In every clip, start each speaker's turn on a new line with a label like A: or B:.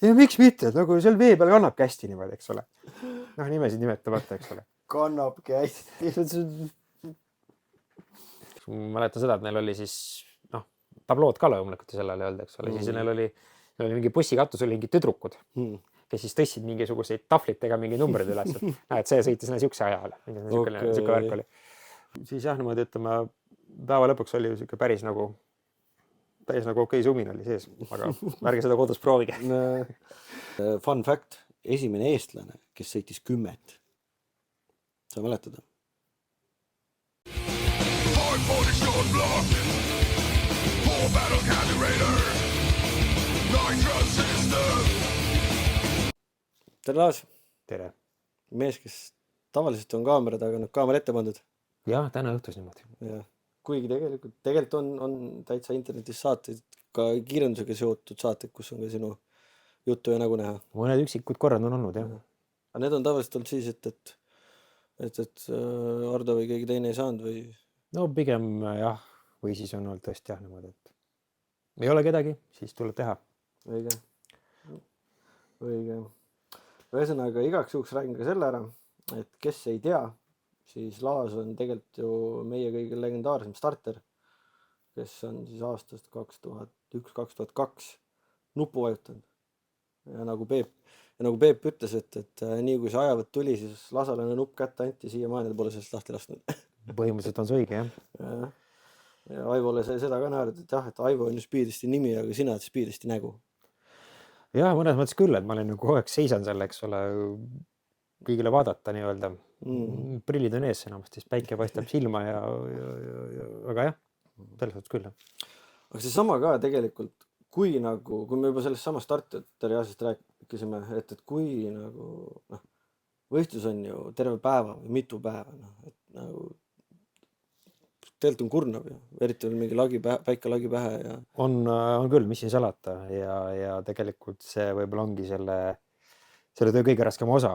A: ja miks mitte, et nagu seal vee peal kannabki hästi niimoodi, eks ole. Noh, nimesid nimetamata, eks ole.
B: Kannabki hästi.
A: Mäletan seda, et neil oli siis, tablood ka loomulikult ja sellele öelda, eks ole. Siis neil oli mingi bussikatus, oli mingid tüdrukud, kes siis tõstsid mingisuguseid tahvlitega mingi numbrid üles. Et see sõitis siukse ajale. Siuke värk oli. Siis jah, niimoodi ütleme, päeva lõpuks oli siuke päris nagu okei sumin oli sees, aga ärge seda kodus proovige.
B: Fun fact, esimene eestlane, kes sõitis 10. Sa mäletada? Tere, Laas.
A: Tere.
B: Mees, kes tavaliselt on kaamera taga, kaamera ette pandud.
A: Jah, täna õhtus niimoodi.
B: Ja. Kuigi tegelikult on täitsa internetis saateid, ka kiirendusega seotud saateid, kus on ka sinu juttu ja nägu näha.
A: Mõned üksikud korrad on olnud, jah.
B: Aga need on tavaliselt olnud siis, et Ardo või keegi teine ei saanud või?
A: No pigem jah, või siis on olnud tõesti jah niimoodi, et ei ole kedagi, siis tuleb teha.
B: Õige. Ühesõnaga, igaks juhuks räägin ka selle ära, et kes ei tea, siis Laas on tegelikult ju meie kõige legendaarsem starter, kes on siis aastast 2001-2002 nupu vajutanud. Ja nagu Peep ütles, et nii kui see ajavõtt tuli, siis Lasalane nupp kätte anti, siiamaani ta pole sellest lahti lasknud.
A: Põhimõtteliselt on see õige, jah.
B: Ja Aivole sai seda ka näha, et jah, et Aivo on ju Speedisti nimi, aga sina oled Speedisti nägu.
A: Jah, mõnes mõttes küll, et ma olen kogu aeg seisan selle, eks ole, kõigile vaadata nii-öelda. Prillid on ees enamasti, siis päike paistab silma ja aga jah, selles mõttes küll.
B: Aga see sama ka tegelikult, kui me juba sellest samast starteri asjast rääkisime, et kui nagu, võistlus on ju terve päeva või mitu päeva, et nagu tegelikult on kurnav ju, eriti on mingi päike lagi pähe ja...
A: On küll, mis siin salata ja tegelikult see võib-olla ongi selle töö kõige raskem osa.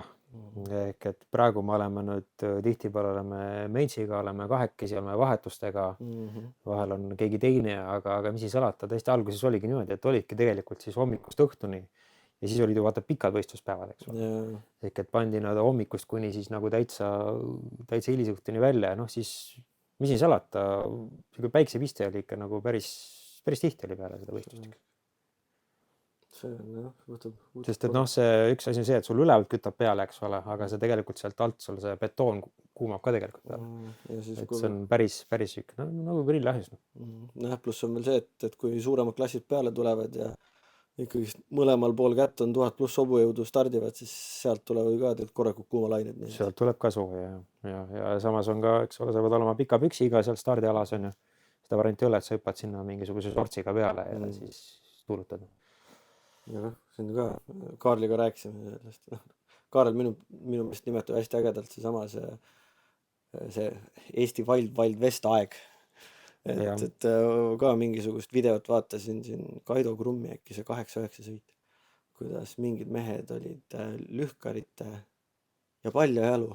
A: Ehk et praegu me oleme nüüd tihtipeale oleme Meitsiga, oleme kahekesi, oleme vahetustega, vahel on keegi teine, aga mis siin salata, tõesti alguses oligi niimoodi, et olidki tegelikult siis hommikust õhtuni ja siis olid ju vaata pikad võistluspäevad, eks ole. Ehk et pandi nad hommikust kuni siis nagu täitsa hilisõhtuni välja ja siis mis siin salata, päiksepiste oli ikka nagu päris tihti oli peale seda võistlust.
B: See on võtab...
A: Sest et see üks asi on see, et sul ülevalt kütab peale, eks ole, aga see tegelikult sealt alt sul see betoon kuumab ka tegelikult peale. Et see on päris ikka, nagu grillahjus.
B: Pluss on veel see, et kui suuremad klassid peale tulevad ja ikkagi mõlemal pool kätt on 1000+ hobujõudu stardivad, siis sealt tulevad ka korrakud kuumalained.
A: Sealt tuleb ka sooja ja samas on ka, eks ole, sa võid olema pika püksiga seal stardialas on ju. Seda varianti ei ole, et sa hüppad sinna mingisuguse sortsiga peale ja siis tuulutad.
B: Ja see on ka, Kaarliga rääkisime sellest. Kaarel minu meelest nimetab hästi ägedalt seesama see Eesti Wild West aeg. Et ka mingisugust videot vaatasin siin Kaido Krummi äkki see 8-9 sõit, kuidas mingid mehed olid lühkarite ja palja jalu.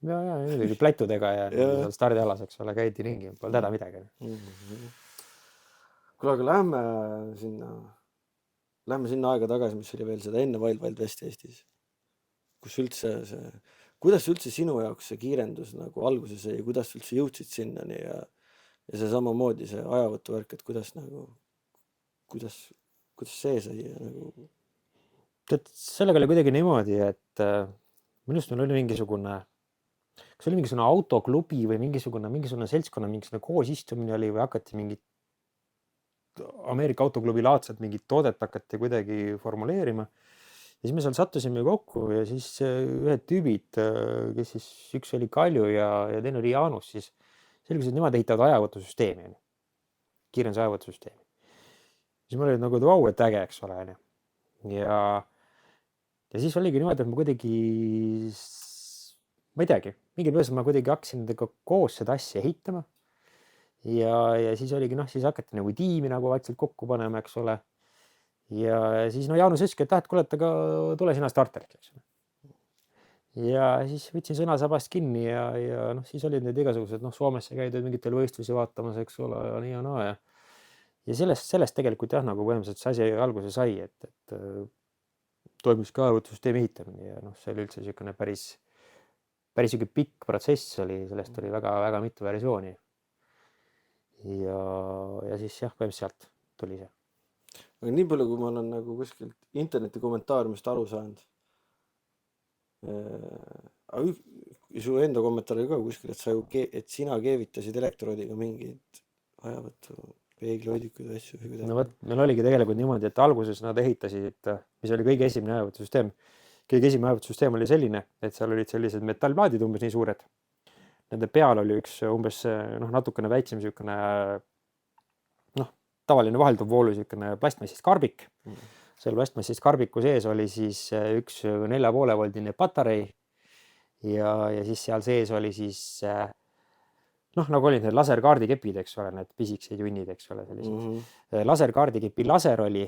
A: Ja need oli plätudega ja stardialas, eks ole, käidi ringi, pole täda midagi.
B: Kuule, aga lähme sinna aega tagasi, mis oli veel seda enne Wild Westi Eestis. Kuidas üldse sinu jaoks see kiirendus nagu alguses ja kuidas üldse jõudsid sinnani ja see samamoodi see ajavõtuvärk, et kuidas see sai nagu...
A: Sellega oli kuidagi niimoodi, et minust meil oli mingisugune autoklubi või mingisugune seltskonna mingisugune koosistumine oli või hakati mingit Ameerika autoklubi laadselt mingit toodet hakati kuidagi formuleerima. Ja siis me seal sattusime kokku ja siis ühed tüübid, kes siis üks oli Kalju ja teine oli Jaanus, siis selgus, et nemad ehitavad ajavõtusüsteemi, kiirenduse ajavõtusüsteemi. Siis ma olin nagu, et vau, et äge, eks ole. Ja siis oligi niimoodi, et ma kuidagi, ma ei teagi, mingil põhjusel ma kuidagi hakkasin koos seda asja ehitama. Ja siis oligi, siis hakati nagu tiimi nagu vaikselt kokku panema, eks ole. Ja siis Jaanus ütleski, et kuule, et aga tule sina starteriks, eks ole. Ja siis võtsin sõnasabast kinni ja siis olid need igasugused, Soomesse käidud mingitel võistlusi vaatamas, eks ole, ja nii ja naa. Ja sellest tegelikult jah, nagu põhimõtteliselt see asi alguse sai, et toimus ka arvutussüsteemi ehitamine ja noh, see oli üldse niisugune päris niisugune pikk protsess oli, sellest oli väga mitu versiooni. Ja siis jah, põhimõtteliselt sealt tuli see.
B: Aga nii palju, kui ma olen nagu kuskilt interneti kommentaariumist aru saanud, su enda kommentaar oli ka kuskil, et sina keevitasid elektroodiga mingeid ajavõttu peeglihoidikuid või asju.
A: No vot, meil oligi tegelikult niimoodi, et alguses nad ehitasid, mis oli kõige esimene ajavõtusüsteem. Kõige esimene ajavõtusüsteem oli selline, et seal olid sellised metallplaadid umbes nii suured. Nende peal oli üks umbes natukene väiksem niisugune tavaline vahelduv voolu niisugune plastmassist karbik. Seal plastmassist karbiku sees oli siis üks 4,5 voldine patarei ja siis seal sees oli siis nagu olid need laserkaardikepid, eks ole, need pisikesed junnid, eks ole, sellised. Laserkaardikepi laser oli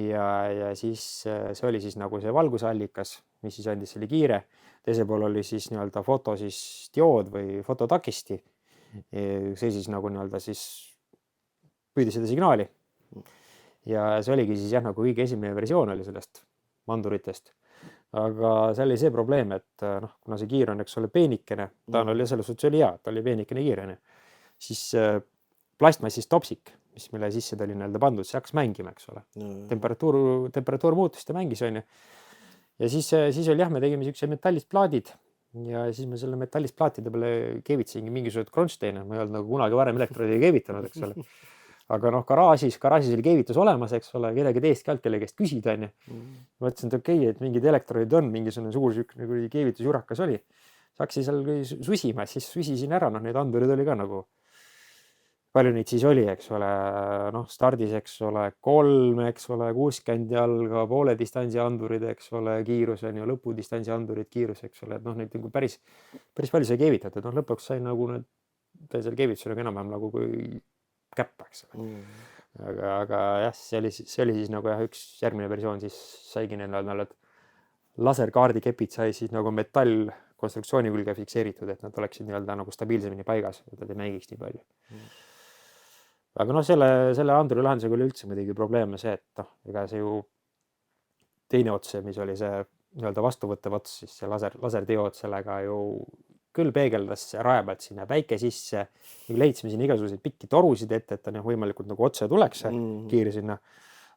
A: ja siis see oli siis nagu see valgusallikas, mis siis andis selle kiire. Teise pool oli siis nii-öelda foto siis diood või fototakisti. See siis nagu nii-öelda siis püüdi seda signaali. Ja see oligi siis jah, nagu kõige esimene versioon oli sellest manduritest. Aga seal oli see probleem, et kuna see kiir on, eks ole, peenikene, ta oli selles suhtes oli hea, ta oli peenikene kiirene, siis plastmassist topsik, mille sisse ta oli nii-öelda pandud, see hakkas mängima, eks ole. Temperatuur muutus, ta mängis, on ju. Ja siis oli jah, me tegime niisuguse metallist plaadid ja siis me selle metallist plaatide peale keevitasingi mingisugused kronsteine, ma ei olnud nagu kunagi varem elektroodi keevitanud, eks ole. Aga garaažis oli keevitus olemas, eks ole, kedagi teist kelle käest küsida, on ju. Ma mõtlesin, et okei, et mingid elektroodid on, mingisugune suur niisugune keevitusjurakas oli. Hakkasin seal susima, siis susisin ära, need andurid oli ka nagu, palju neid siis oli, eks ole, stardis, eks ole, 3, eks ole, 60 jalga, poole distantsi andurid, eks ole, kiirus on ju, lõpudistantsi andurid, kiirus, eks ole, et neid nagu päris palju sai keevitatud, lõpuks sai nagu seal keevitusel enam-vähem nagu kui käppa, eks ole. Aga jah, see oli siis nagu jah, üks järgmine versioon, siis saigi need laserkaardikepid sai siis nagu metall konstruktsiooni külge fikseeritud, et nad oleksid nii-öelda nagu stabiilsemini paigas, et nad ei mängiks nii palju. Aga selle anduri lahendusega oli üldse muidugi probleeme see, et ega see ju teine ots, mis oli see nii-öelda vastuvõttev ots, siis see laserdiood sellega ju küll peegeldas raja pealt sinna päike sisse, leidsime siin igasuguseid pikki torusid ette, et ta võimalikult nagu otse tuleks kiiri sinna.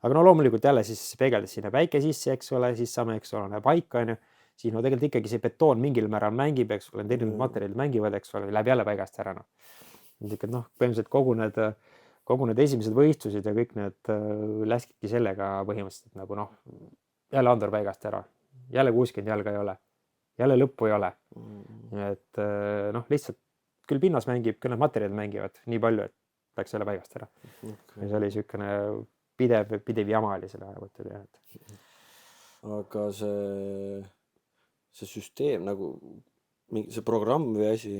A: Aga loomulikult jälle siis peegeldas sinna päike sisse, eks ole, siis saame, eks ole, paika, on ju. Siis tegelikult ikkagi see betoon mingil määral mängib, eks ole, erinevad materjalid mängivad, eks ole, läheb jälle paigast ära. Põhimõtteliselt kogu need esimesed võistlused ja kõik need läskidki sellega põhimõtteliselt nagu jälle andur paigast ära, jälle 60 jalga ei ole. Jälle lõppu ei ole. Et lihtsalt küll pinnas mängib, küll need materjalid mängivad nii palju, et läks jälle paigast ära. Ja see oli niisugune pidev jama oli selle ajavõttu teha.
B: Aga see süsteem nagu, see programm või asi,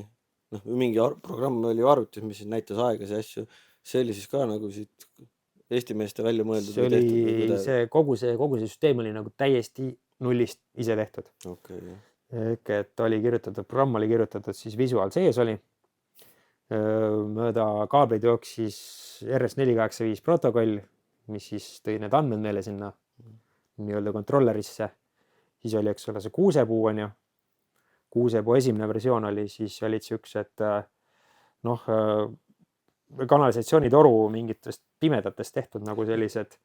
B: mingi programm oli arvutis, mis näitas aegasi asju, see oli siis ka nagu siit Eesti meeste välja mõeldud?
A: See oli kogu see süsteem oli nagu täiesti nullist ise tehtud.
B: Okay.
A: Et programm oli kirjutatud, siis visuaal sees oli. Mööda kaableid jooksis RS485 protokoll, mis siis tõi need andmed meile sinna nii-öelda kontrollerisse. Siis oli, eks ole, see kuusepuu on ju. Kuusepuu esimene versioon oli, siis olid siuksed kanalisatsioonitoru mingitest pimedatest tehtud nagu sellised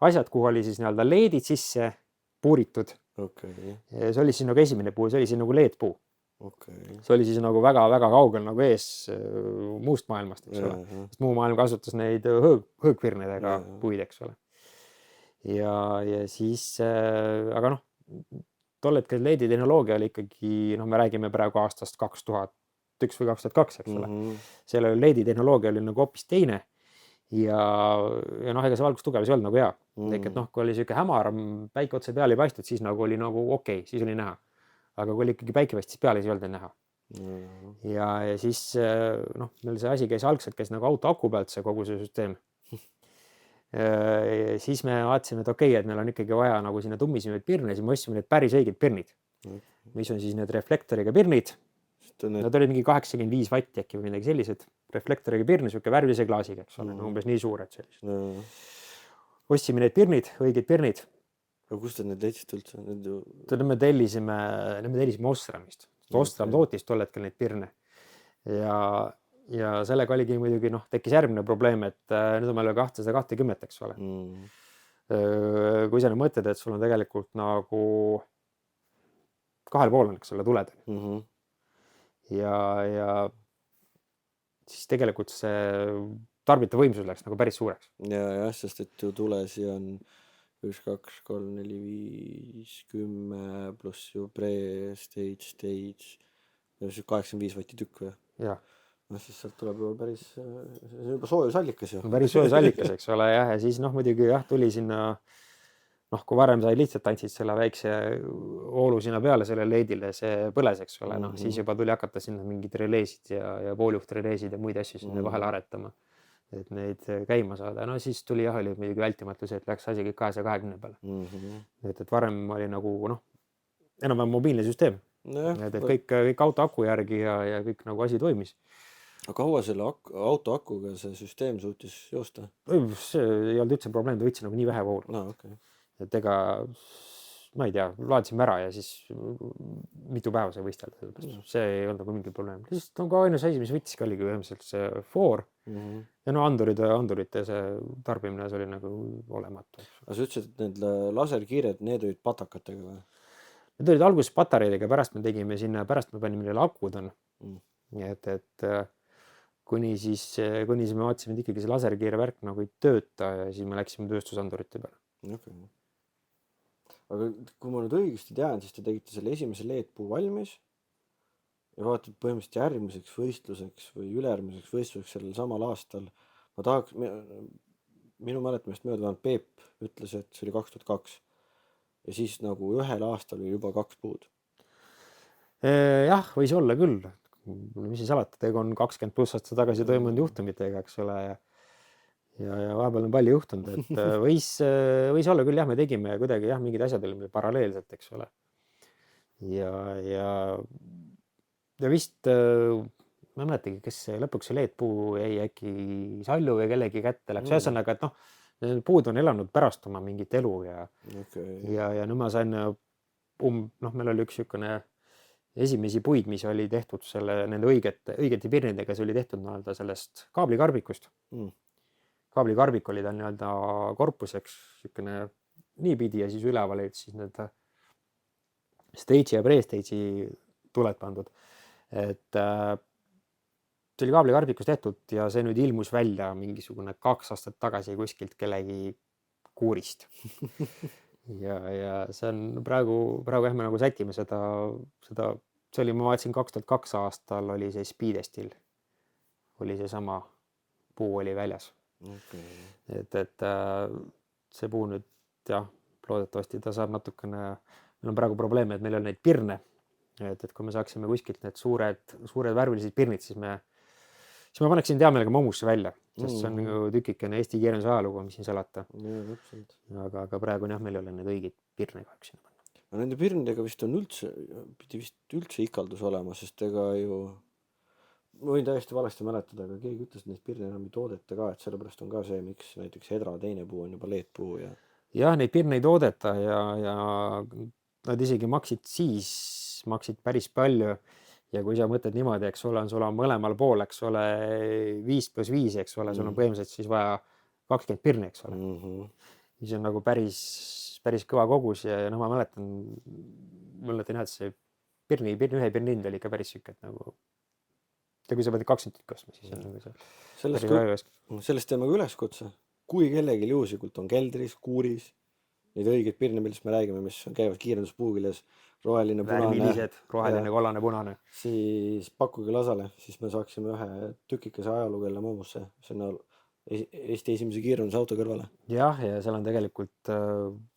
A: asjad, kuhu oli siis nii-öelda leedid sisse puuritud.
B: Okay.
A: See oli siis nagu esimene puu, see oli siis nagu LED-puu.
B: Okay.
A: See oli siis nagu väga kaugel nagu ees muust maailmast, eks ole. Sest muu maailm kasutas neid hõõgvirnedega puid, eks ole. Ja siis, aga tol hetkel LED-i tehnoloogia oli ikkagi, me räägime praegu aastast 2001 või 2002, eks ole. Selle LED-i tehnoloogia oli nagu hoopis teine. Ja ega see valgustugev ei olnud nagu hea. Et kui oli siuke hämar, päike otse peale ei paistnud, siis nagu oli nagu okei, siis oli näha. Aga kui oli ikkagi päike paistis peale, siis ei olnud näha. Ja siis meil see asi algselt käis nagu auto aku pealt, see kogu see süsteem. Siis me vaatasime, et okei, et meil on ikkagi vaja nagu sinna tummisemaid pirne, siis me ostsime need päris õiged pirnid, mis on siis need reflektoriga pirnid. Nad olid mingi 85 vatti äkki või midagi sellised. Reflektoriga pirn, siuke värvilise klaasiga, eks ole, umbes nii suured sellised. Ostsime need pirnid, õiged pirnid.
B: aga kust te need leidsite üldse? Need ju...
A: Me tellisime Osramist. Osram tootis tol hetkel neid pirne ja sellega oligi muidugi tekkis järgmine probleem, et nüüd on meil 220, eks ole. Kui sa nüüd mõtled, et sul on tegelikult nagu 2,5 on, eks ole, tuled. Ja siis tegelikult see tarbitav võimsus läks nagu päris suureks.
B: Jah, sest et ju tulesi on 1, 2, 3, 4, 5, 10 pluss ju stage 85 vatti tükk või?
A: Jah.
B: Siis sealt tuleb juba päris, see on juba soojusallikas ju.
A: Päris soojusallikas, eks ole, jah, ja siis muidugi tuli sinna, kui varem sai lihtsalt tantsid selle väikse oolu sinna peale selle leedile, see põles, eks ole, siis juba tuli hakata sinna mingid releesid ja pooljuht-releesid ja muid asju sinna vahele aretama, et neid käima saada. Siis tuli oli muidugi vältimatu see, et läks asi kõik 220 peale. Et varem oli nagu, enam-vähem mobiilne süsteem. Et kõik auto aku järgi ja kõik nagu asi toimis.
B: Aga kaua selle auto akuga see süsteem suutis joosta?
A: See ei olnud üldse probleem, ta võtsi nagu nii vähe voolu.
B: Okay.
A: Et ega, ma ei tea, laadisime ära ja siis mitu päeva sai võistelda. See ei olnud nagu mingi probleem. Lihtsalt ka ainus asi, mis võttiski oligi ühemselt see foor ja andurite see tarbimine, see oli nagu olematu.
B: Aga sa ütlesid, et need laserkiired, need olid patakatega või?
A: Need olid alguses patareidega, pärast me tegime sinna, pärast me panime neile akud on. Et kuni siis me vaatasime, et ikkagi see laserkiire värk nagu ei tööta ja siis me läksime tööstusandurite peale.
B: Okay. Aga kui ma nüüd õigesti tean, siis te tegite selle esimese leedpuu valmis ja vaatad põhimõtteliselt järgmiseks võistluseks või ülejärgmiseks võistluseks sellel samal aastal. Ma tahaks, minu mäletamist mööda Peep ütles, et see oli 2002 ja siis nagu ühel aastal oli juba 2 puud.
A: Jah, võis olla küll. Mis siis alati, tegu on 20 pluss aastat tagasi toimunud juhtumitega, eks ole, ja vahepeal on palju juhtunud, et võis olla küll, jah, me tegime kuidagi, jah, mingid asjad olid paralleelselt, eks ole. Ja vist, ma ei mäletagi, kes lõpuks see leedpuu jäi äkki Sallu või kellegi kätte läks. Ühesõnaga, et puud on elanud pärast oma mingit elu ja nüüd ma sain, meil oli üks niisugune esimesi puid, mis oli tehtud nende õigete pirnidega, see oli tehtud sellest kaablikarbikust. Kaablikarvik oli tal nii-öelda korpuseks niisugune niipidi ja siis üleval olid siis need stage'i ja pre-stage'i tuled pandud. Et see oli kaablikarbikus tehtud ja see nüüd ilmus välja mingisugune 2 aastat tagasi kuskilt kellegi kuurist. Ja see on praegu jah, me nagu sätime seda, see oli, ma vaatasin 2002 aastal oli see Speedestil, oli see sama puu oli väljas. Et see puu nüüd, jah, loodetavasti ta saab natukene, meil on praegu probleeme, et meil on neid pirne, et kui me saaksime kuskilt need suured värvilised pirnid, siis ma paneksin teamelega Momusse välja, sest see on nagu tükikene Eesti keerluse ajalugu, mis siin salata. Aga praegu jah, meil ei ole need õiged pirne kahjuks sinna panna.
B: Nende pirnidega pidi vist üldse ikaldus olema, sest ega ju, ma võin täiesti valesti mäletada, aga keegi ütles, et neid pirne enam ei toodeta ka, et sellepärast on ka see, miks näiteks Hedra teine puu on juba leedpuu.
A: Jah, neid pirne ei toodeta ja nad isegi maksid päris palju. Ja kui sa mõtled niimoodi, eks ole, sul on mõlemal pool, eks ole, 5+5, eks ole, sul on põhimõtteliselt siis vaja 20 pirni, eks ole. Siis on nagu päris kõva kogus ja ma mäletan, et see ühe pirni hind oli ikka päris süket nagu, ja kui sa pead 20 tükk ostma, siis on nagu see.
B: Sellest teeme ka üleskutse. Kui kellegi juhuslikult on keldris, kuuris, neid õigeid pirne, millest me räägime, mis käivad kiirenduspuugiles, roheline,
A: kollane, punane,
B: siis pakkuge lasale, siis me saaksime ühe tükikese ajalugele Momusse sinna Eesti esimese kiirendusauto kõrvale.
A: Jah, ja seal on tegelikult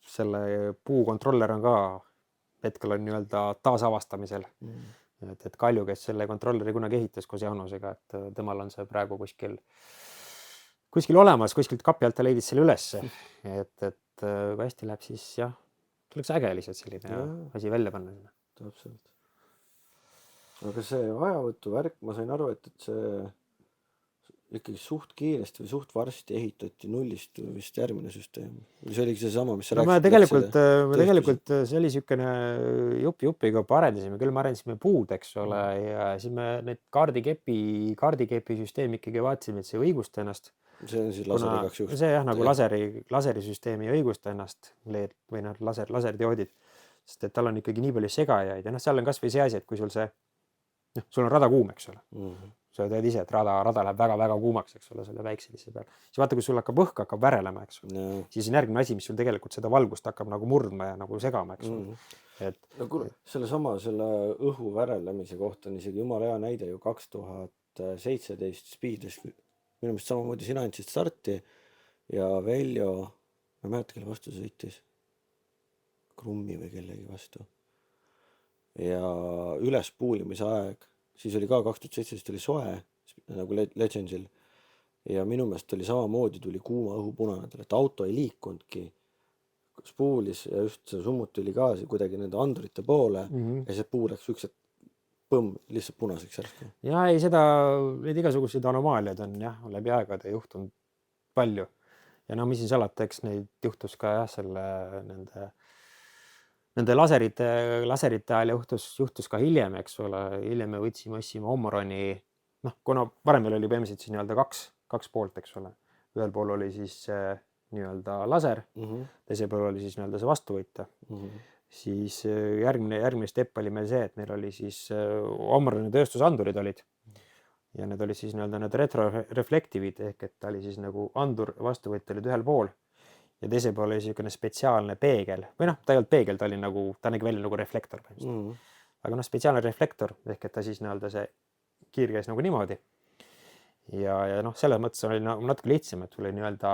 A: selle puukontroller on ka hetkel on nii-öelda taasavastamisel. Et Kalju, kes selle kontrolleri kunagi ehitas koos Jaanusega, et temal on see praegu kuskil olemas, kuskilt kapi alt ta leidis selle ülesse. Et kui hästi läheb, siis jah, tuleks äge lihtsalt selline asi välja panna.
B: Täpselt. Aga see ajavõtu värk, ma sain aru, et see ikkagi suht kiiresti või suht varsti ehitati nullist vist järgmine süsteem. Või see oligi seesama, mis sa
A: no me
B: rääkisid
A: tegelikult see oli niisugune jupi kaupa arendasime, küll me arendasime puud, eks ole, ja siis me need kaardikepi süsteemi ikkagi vaatasime, et see õigusta ennast.
B: See on siis laseri igaks juhuks.
A: See jah, nagu laserisüsteemi õigusta ennast, LED või noh, laserdioodid, sest et tal on ikkagi nii palju segajaid ja noh, seal on kasvõi see asi, et kui sul on rada kuum, eks ole. Sa tead ise, et rada läheb väga-väga kuumaks, eks ole, selle väikselise peal. Siis vaata, kui sul hakkab õhk värelema, eks ole. Siis on järgmine asi, mis sul tegelikult seda valgust hakkab nagu murdma ja nagu segama, eks ole.
B: No kuule, selle õhu värelemise kohta on isegi jumala hea näide ju 2017 Speedis. Minu meelest samamoodi sina andsid starti ja Veljo, ma ei mäleta, kelle vastu sõitis. Krummi või kellegi vastu. Ja üles puulimise aeg. Siis oli ka 2017 oli soe nagu Legendsil ja minu meelest oli samamoodi tuli kuuma õhu punanedel, et auto ei liikunudki, spuulis ja just see summuti oli ka kuidagi nende andurite poole ja see puu läks üks, et põmm, lihtsalt punaseks järsku.
A: Ja ei, neid igasuguseid anomaaliad on jah, läbi aegade juhtunud palju ja no mis siin salata, eks neid juhtus ka jah, nende laserite ajal juhtus ka hiljem, eks ole, hiljem me ostsime Omroni, noh, kuna varem meil oli põhimõtteliselt siis nii-öelda kaks poolt, eks ole. Ühel pool oli siis nii-öelda laser, teisel pool oli siis nii-öelda see vastuvõitja. Siis järgmine step oli meil see, et meil oli siis Omroni tööstusandurid olid ja need olid siis nii-öelda need retroreflektivid ehk et ta oli siis nagu andur, vastuvõitja olid ühel pool. Ja teisel pool oli niisugune spetsiaalne peegel või noh, ta ei olnud peegel, ta nägi välja nagu reflektor. Aga noh, spetsiaalne reflektor ehk et ta siis nii-öelda see kiir käis nagu niimoodi. Ja noh, selles mõttes oli natuke lihtsam, et tuli nii-öelda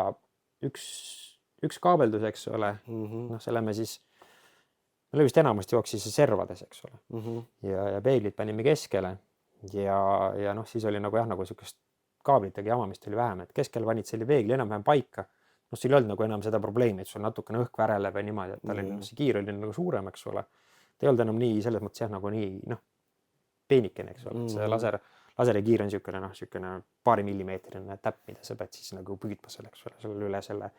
A: üks kaabeldus, eks ole. Noh, selle me vist enamasti jooksis servades, eks ole. Ja peeglid panime keskele ja noh, siis oli nagu jah, nagu niisugust kaablitega jamamist oli vähem, et keskel panid selle peegli enam-vähem paika. Noh, sul ei olnud nagu enam seda probleemi, et sul natukene õhk väreleb või niimoodi, et see kiir oli nagu suurem, eks ole. Ta ei olnud enam nii, selles mõttes jah, nagu nii, noh, peenikene, eks ole. See laseri kiir on niisugune paari millimeetrine täpp, mida sa pead siis nagu püüdma selle, eks ole, selle üle selle,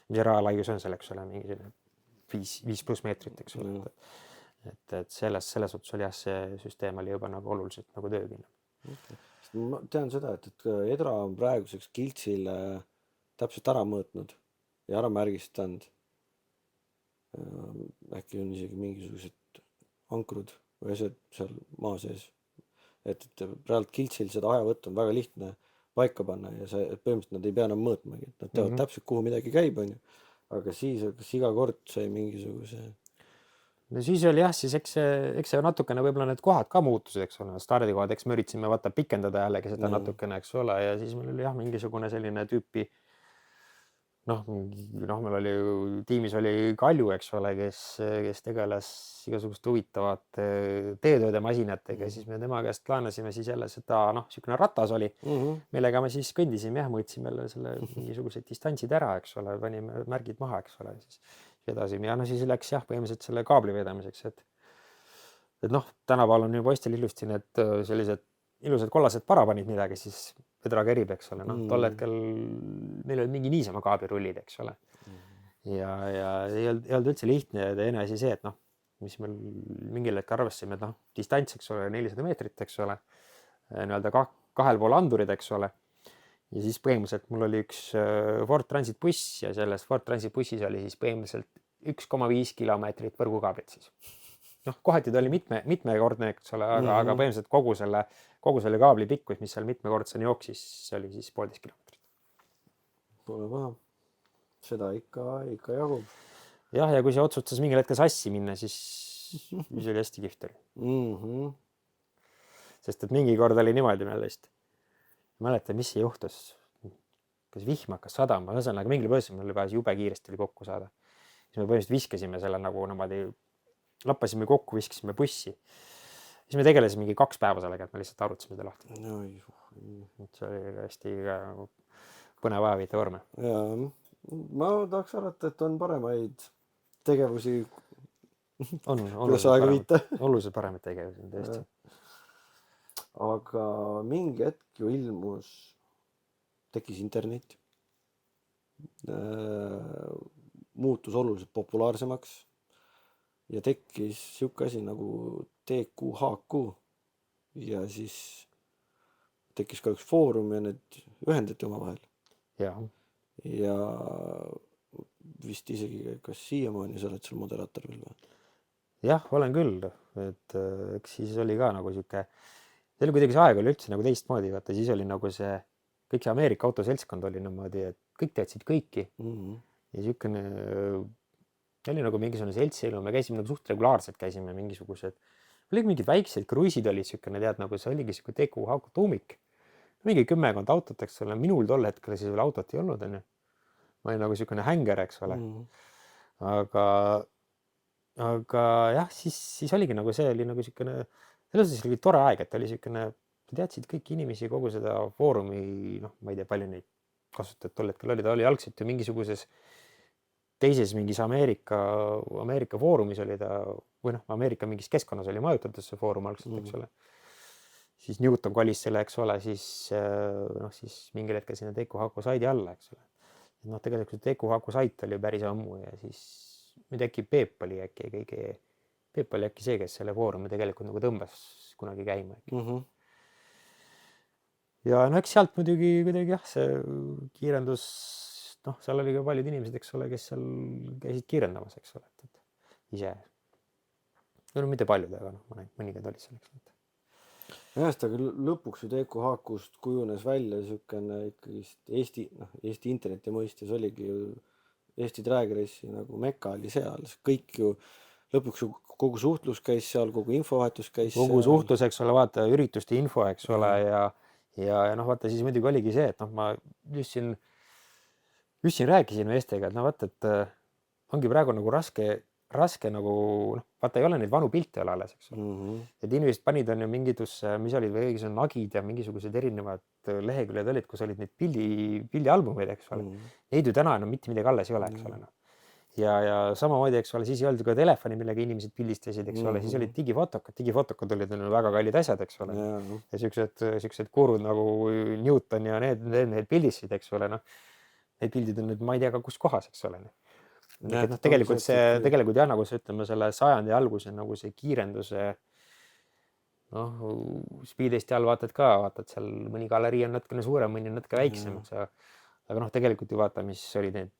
A: mis raalaius on selle, eks ole, mingi 5+ meetrit, eks ole. Et selles suhtes oli jah, see süsteem oli juba nagu oluliselt nagu töökindlam.
B: Ma tean seda, et Edra on praeguseks Kiltsile täpselt ära mõõtnud ja ära märgistanud. Äkki on isegi mingisugused ankrud või asjad seal maa sees. Et praegu Kiltsil seda ajavõttu on väga lihtne paika panna ja põhimõtteliselt nad ei pea enam mõõtmagi. Nad teavad täpselt, kuhu midagi käib, on ju. Aga siis iga kord sai mingisuguse...
A: No siis oli jah, siis eks see natukene võib-olla need kohad ka muutused, eks ole. Stardikohad, eks me üritasime pikendada jällegi seda natukene, eks ole. Ja siis meil oli jah, mingisugune selline tüüpi meil oli tiimis oli Kalju, eks ole, kes tegeles igasuguste huvitavate teetööde masinatega. Siis me tema käest laenasime siis jälle seda, niisugune ratas oli, millega me siis kõndisime jah, mõõtsime selle mingisugused distantsid ära, eks ole, panime märgid maha, eks ole, siis edasime ja siis läks jah, põhimõtteliselt selle kaabli vedamiseks, et tänapäeval on ju poistel ilusti need sellised ilusad kollased paravanid midagi, siis Edra kerib, eks ole. Tol hetkel meil oli mingi niisama kaabirullid, eks ole. Ja ei olnud üldse lihtne ja teine asi see, et mis meil mingil hetkel arvasime, et distants, eks ole, 400 meetrit, eks ole, nii-öelda kahel pool andurid, eks ole. Ja siis põhimõtteliselt mul oli üks Ford Transit buss ja selles Ford Transit bussis oli siis põhimõtteliselt 1,5 kilomeetrit võrgukaablit siis. Kohati ta oli mitmekordne, eks ole, aga põhimõtteliselt kogu selle kaabli pikkus, mis seal mitmekordseni jooksis, see oli siis 1,5 kilomeetrit.
B: Pole paha. Seda ikka jagub.
A: Jah, ja kui see otsustas mingil hetkel sassi minna, siis oli hästi kihvt oli. Sest et mingi kord oli niimoodi meelest. Mäletan, mis see juhtus. Kas vihm hakkas sadama, ühesõnaga mingil põhjusel meil oli jube kiiresti oli kokku saada. Siis me põhimõtteliselt viskasime selle nagu lappasime kokku, viskasime bussi. Siis me tegelesime mingi 2 päeva sellega, et me lihtsalt arutasime seda lahti. See oli hästi põnev ajavõite vorme.
B: Ma tahaks arvata, et on paremaid tegevusi,
A: kuidas
B: aega viita.
A: Oluliselt paremaid tegevusi, tõesti.
B: Aga mingi hetk ju ilmus tekkis internet, muutus oluliselt populaarsemaks ja tekkis sihuke asi nagu TQHQ ja siis tekkis ka üks foorum ja need ühendati omavahel
A: ja
B: ja vist isegi kas siiamaani sa oled seal moderaator veel või?
A: jah, olen küll, et eks siis oli ka nagu sihuke, see oli kuidagi, see aeg oli üldse nagu teistmoodi, vaata siis oli nagu see, kõik see Ameerika autoseltskond oli niimoodi, et kõik teadsid kõiki ja siukene oli nagu mingisugune seltsielu, me käisime nagu suht regulaarselt, käisime mingisugused, olid mingid väiksed kruiisid olid siukene, tead, nagu see oligi siuke TQHQ tuumik, mingi 10 autot, eks ole, minul tol hetkel siis veel autot ei olnud, onju. Ma olin nagu siukene hänger, eks ole. Aga jah, siis oligi nagu see oli nagu siukene, selles suhtes oli tore aeg, et oli siukene, teadsid kõiki inimesi, kogu seda foorumi, noh, ma ei tea, palju neid kasutajad tol hetkel oli, ta oli algselt ju mingisuguses teises mingis Ameerika foorumis oli ta, või noh, Ameerika mingis keskkonnas oli majutatud see foorum algselt, eks ole. Siis Newton kolis selle, eks ole, siis mingil hetkel sinna TQHQ saidi alla, eks ole. Noh, tegelikult TQHQ sait oli päris ammu ja siis nüüd äkki Peep oli äkki see, kes selle foorumi tegelikult nagu tõmbas kunagi käima. Ja no eks sealt muidugi kuidagi jah, see kiirendus, noh, seal oli ka paljud inimesed, eks ole, kes seal käisid kiirendamas, eks ole, et ise. No mitte paljud, aga noh, mõningad olid seal, eks ole.
B: Jah, aga lõpuks ju TQHQ-st kujunes välja niisugune ikkagi Eesti interneti mõistes oligi ju Eesti Drag Race'i nagu meka oli seal, kõik ju lõpuks ju kogu suhtlus käis seal, kogu infovahetus käis
A: kogu seal. Suhtlus, eks ole, vaata ürituste info, eks ole, ja noh, vaata siis muidugi oligi see, et noh, ma just siin rääkisin meestega, et no vaata, et ongi praegu nagu raske nagu, noh, vaata ei ole neid vanu pilte alles, eks ole. Et inimesed panid on ju mingitusse, mis olid või õigus on nagid ja mingisugused erinevad leheküljed olid, kus olid neid pildialbumeid, eks ole. Neid ju täna enam mitte midagi alles ei ole, eks ole. Ja samamoodi, eks ole, siis ei olnud ka telefoni, millega inimesed pildistasid, eks ole, siis olid digifotokad olid väga kallid asjad, eks ole. Ja siuksed gurud nagu Newton ja need pildistasid, eks ole, noh. Need pildid on nüüd, ma ei tea ka kus kohas, eks ole. Tegelikult jah, nagu see, ütleme, selle sajandi alguse nagu see kiirenduse, noh, Speedesti all vaatad seal mõni galerii on natukene suurem, mõni on natuke väiksem, aga noh, tegelikult ju vaata, mis oli need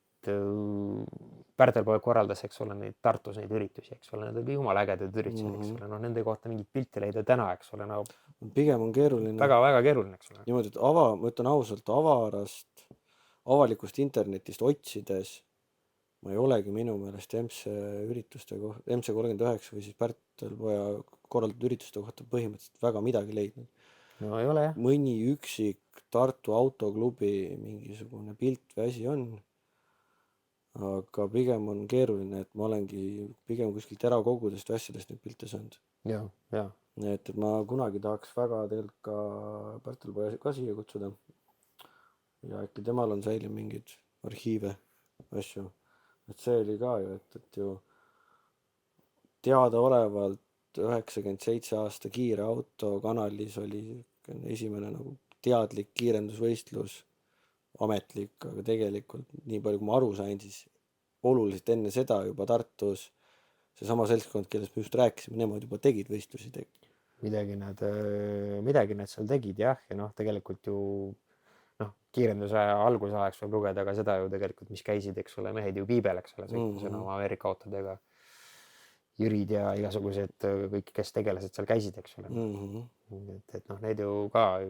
A: Pärtelpoeg korraldas, eks ole, neid Tartus neid üritusi, eks ole, need oli jumala ägedad üritusi, eks ole, noh, nende kohta mingit pilti leida täna, eks ole, no
B: pigem on keeruline.
A: Väga keeruline, eks ole.
B: Niimoodi, et ma ütlen ausalt, avalikust internetist otsides ma ei olegi minu meelest MC39 või siis Pärtelpoja korraldatud ürituste kohta põhimõtteliselt väga midagi leidnud.
A: No ei ole jah.
B: Mõni üksik Tartu autoklubi mingisugune pilt või asi on, aga pigem on keeruline, et ma olengi pigem kuskilt erakogudest või asjadest neid pilte saanud.
A: Ja.
B: Et ma kunagi tahaks väga tegelikult ka Pärtelpoja ka siia kutsuda ja äkki temal on säilinud mingid arhiive, asju. Et see oli ka ju, et ju teadaolevalt 97 aasta kiire auto kanalis oli esimene nagu teadlik kiirendusvõistlus, ametlik, aga tegelikult nii palju, kui ma aru sain, siis oluliselt enne seda juba Tartus seesama seltskond, kellest me just rääkisime, nemad juba tegid võistlusi.
A: Midagi nad seal tegid jah, ja noh, tegelikult ju kiirenduse algusajaks võib lugeda ka seda ju tegelikult, mis käisid, eks ole, mehed ju piibel, eks ole, sõitmisena oma Ameerika autodega. Jürid ja igasugused kõik, kes tegelased seal käisid, eks ole. Et noh, need ju ka,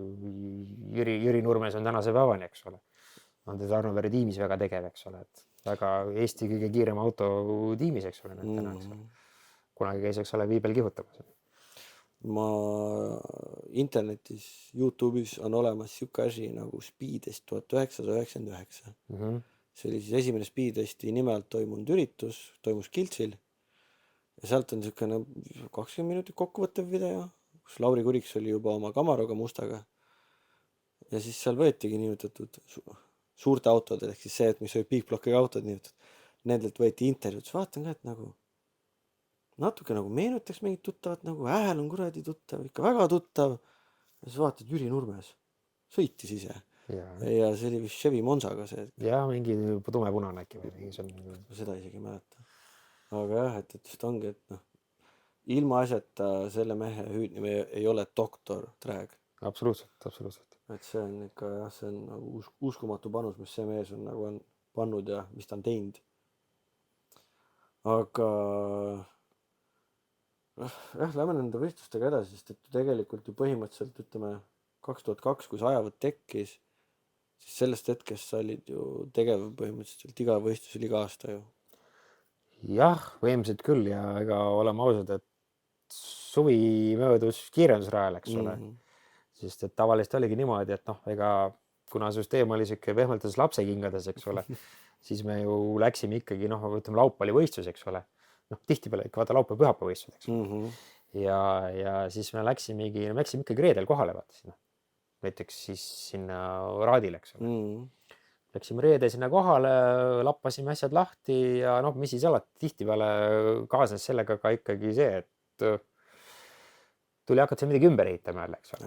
A: Jüri Nurmes on tänase päevani, eks ole. On ta Arnovere tiimis väga tegev, eks ole, et väga Eesti kõige kiirem auto tiimis, eks ole, täna, eks ole. Kunagi käis, eks ole, piibel kihutamas.
B: Ma internetis, YouTube'is on olemas siuke asi nagu Speedest 1999. See oli siis esimene Speedesti nimelt toimunud üritus, toimus Kiltsil. Ja sealt on siukene 20 minutit kokkuvõttev video, kus Lauri Kuriks oli juba oma Camaroga mustaga. Ja siis seal võetigi nimetatud suurte autodel, ehk siis see, et mis oli big blockiga autod nimetatud. Nendelt võeti intervjuud, siis vaatan ka, et nagu natuke nagu meenutaks mingit tuttavat, nagu hääl on kuradi tuttav, ikka väga tuttav. Ja siis vaatad Jüri Nurmes, sõitis ise. ja see oli vist Chevy Monzaga see,
A: ja mingi tumepunane äkki või mingi see on.
B: ma seda isegi ei mäleta. aga jah, et just ongi, et noh, ilmaasjata selle mehe hüüdnimi ei ole doktor Drag.
A: Absoluutselt.
B: Et see on ikka jah, see on nagu uskumatu panus, mis see mees on nagu on pannud ja mis ta on teinud. Aga jah, lähme nende võistlustega edasi, sest et tegelikult ju põhimõtteliselt ütleme 2002, kui see ajavõtt tekkis, siis sellest hetkest sa olid ju tegev põhimõtteliselt iga võistlusel iga aasta ju.
A: Jah, võimsad küll ja ega oleme ausad, et suvi möödus kiirendusrajal, eks ole. Sest et tavaliselt oligi niimoodi, et noh, ega kuna süsteem oli siuke pehmeldas lapsekingades, eks ole, siis me ju läksime ikkagi noh, ütleme laupäeval võistlus, eks ole. Noh, tihtipeale ikka vaata laupäev pühapäeva võistlus, eks ole. Ja siis me läksimegi ikkagi reedel kohale vaata sinna. Näiteks siis sinna Raadile, eks ole. Läksime reede sinna kohale, lappasime asjad lahti ja noh, mis siis alati tihtipeale kaasnes sellega ka ikkagi see, et tuli hakata midagi ümber ehitama jälle, eks ole.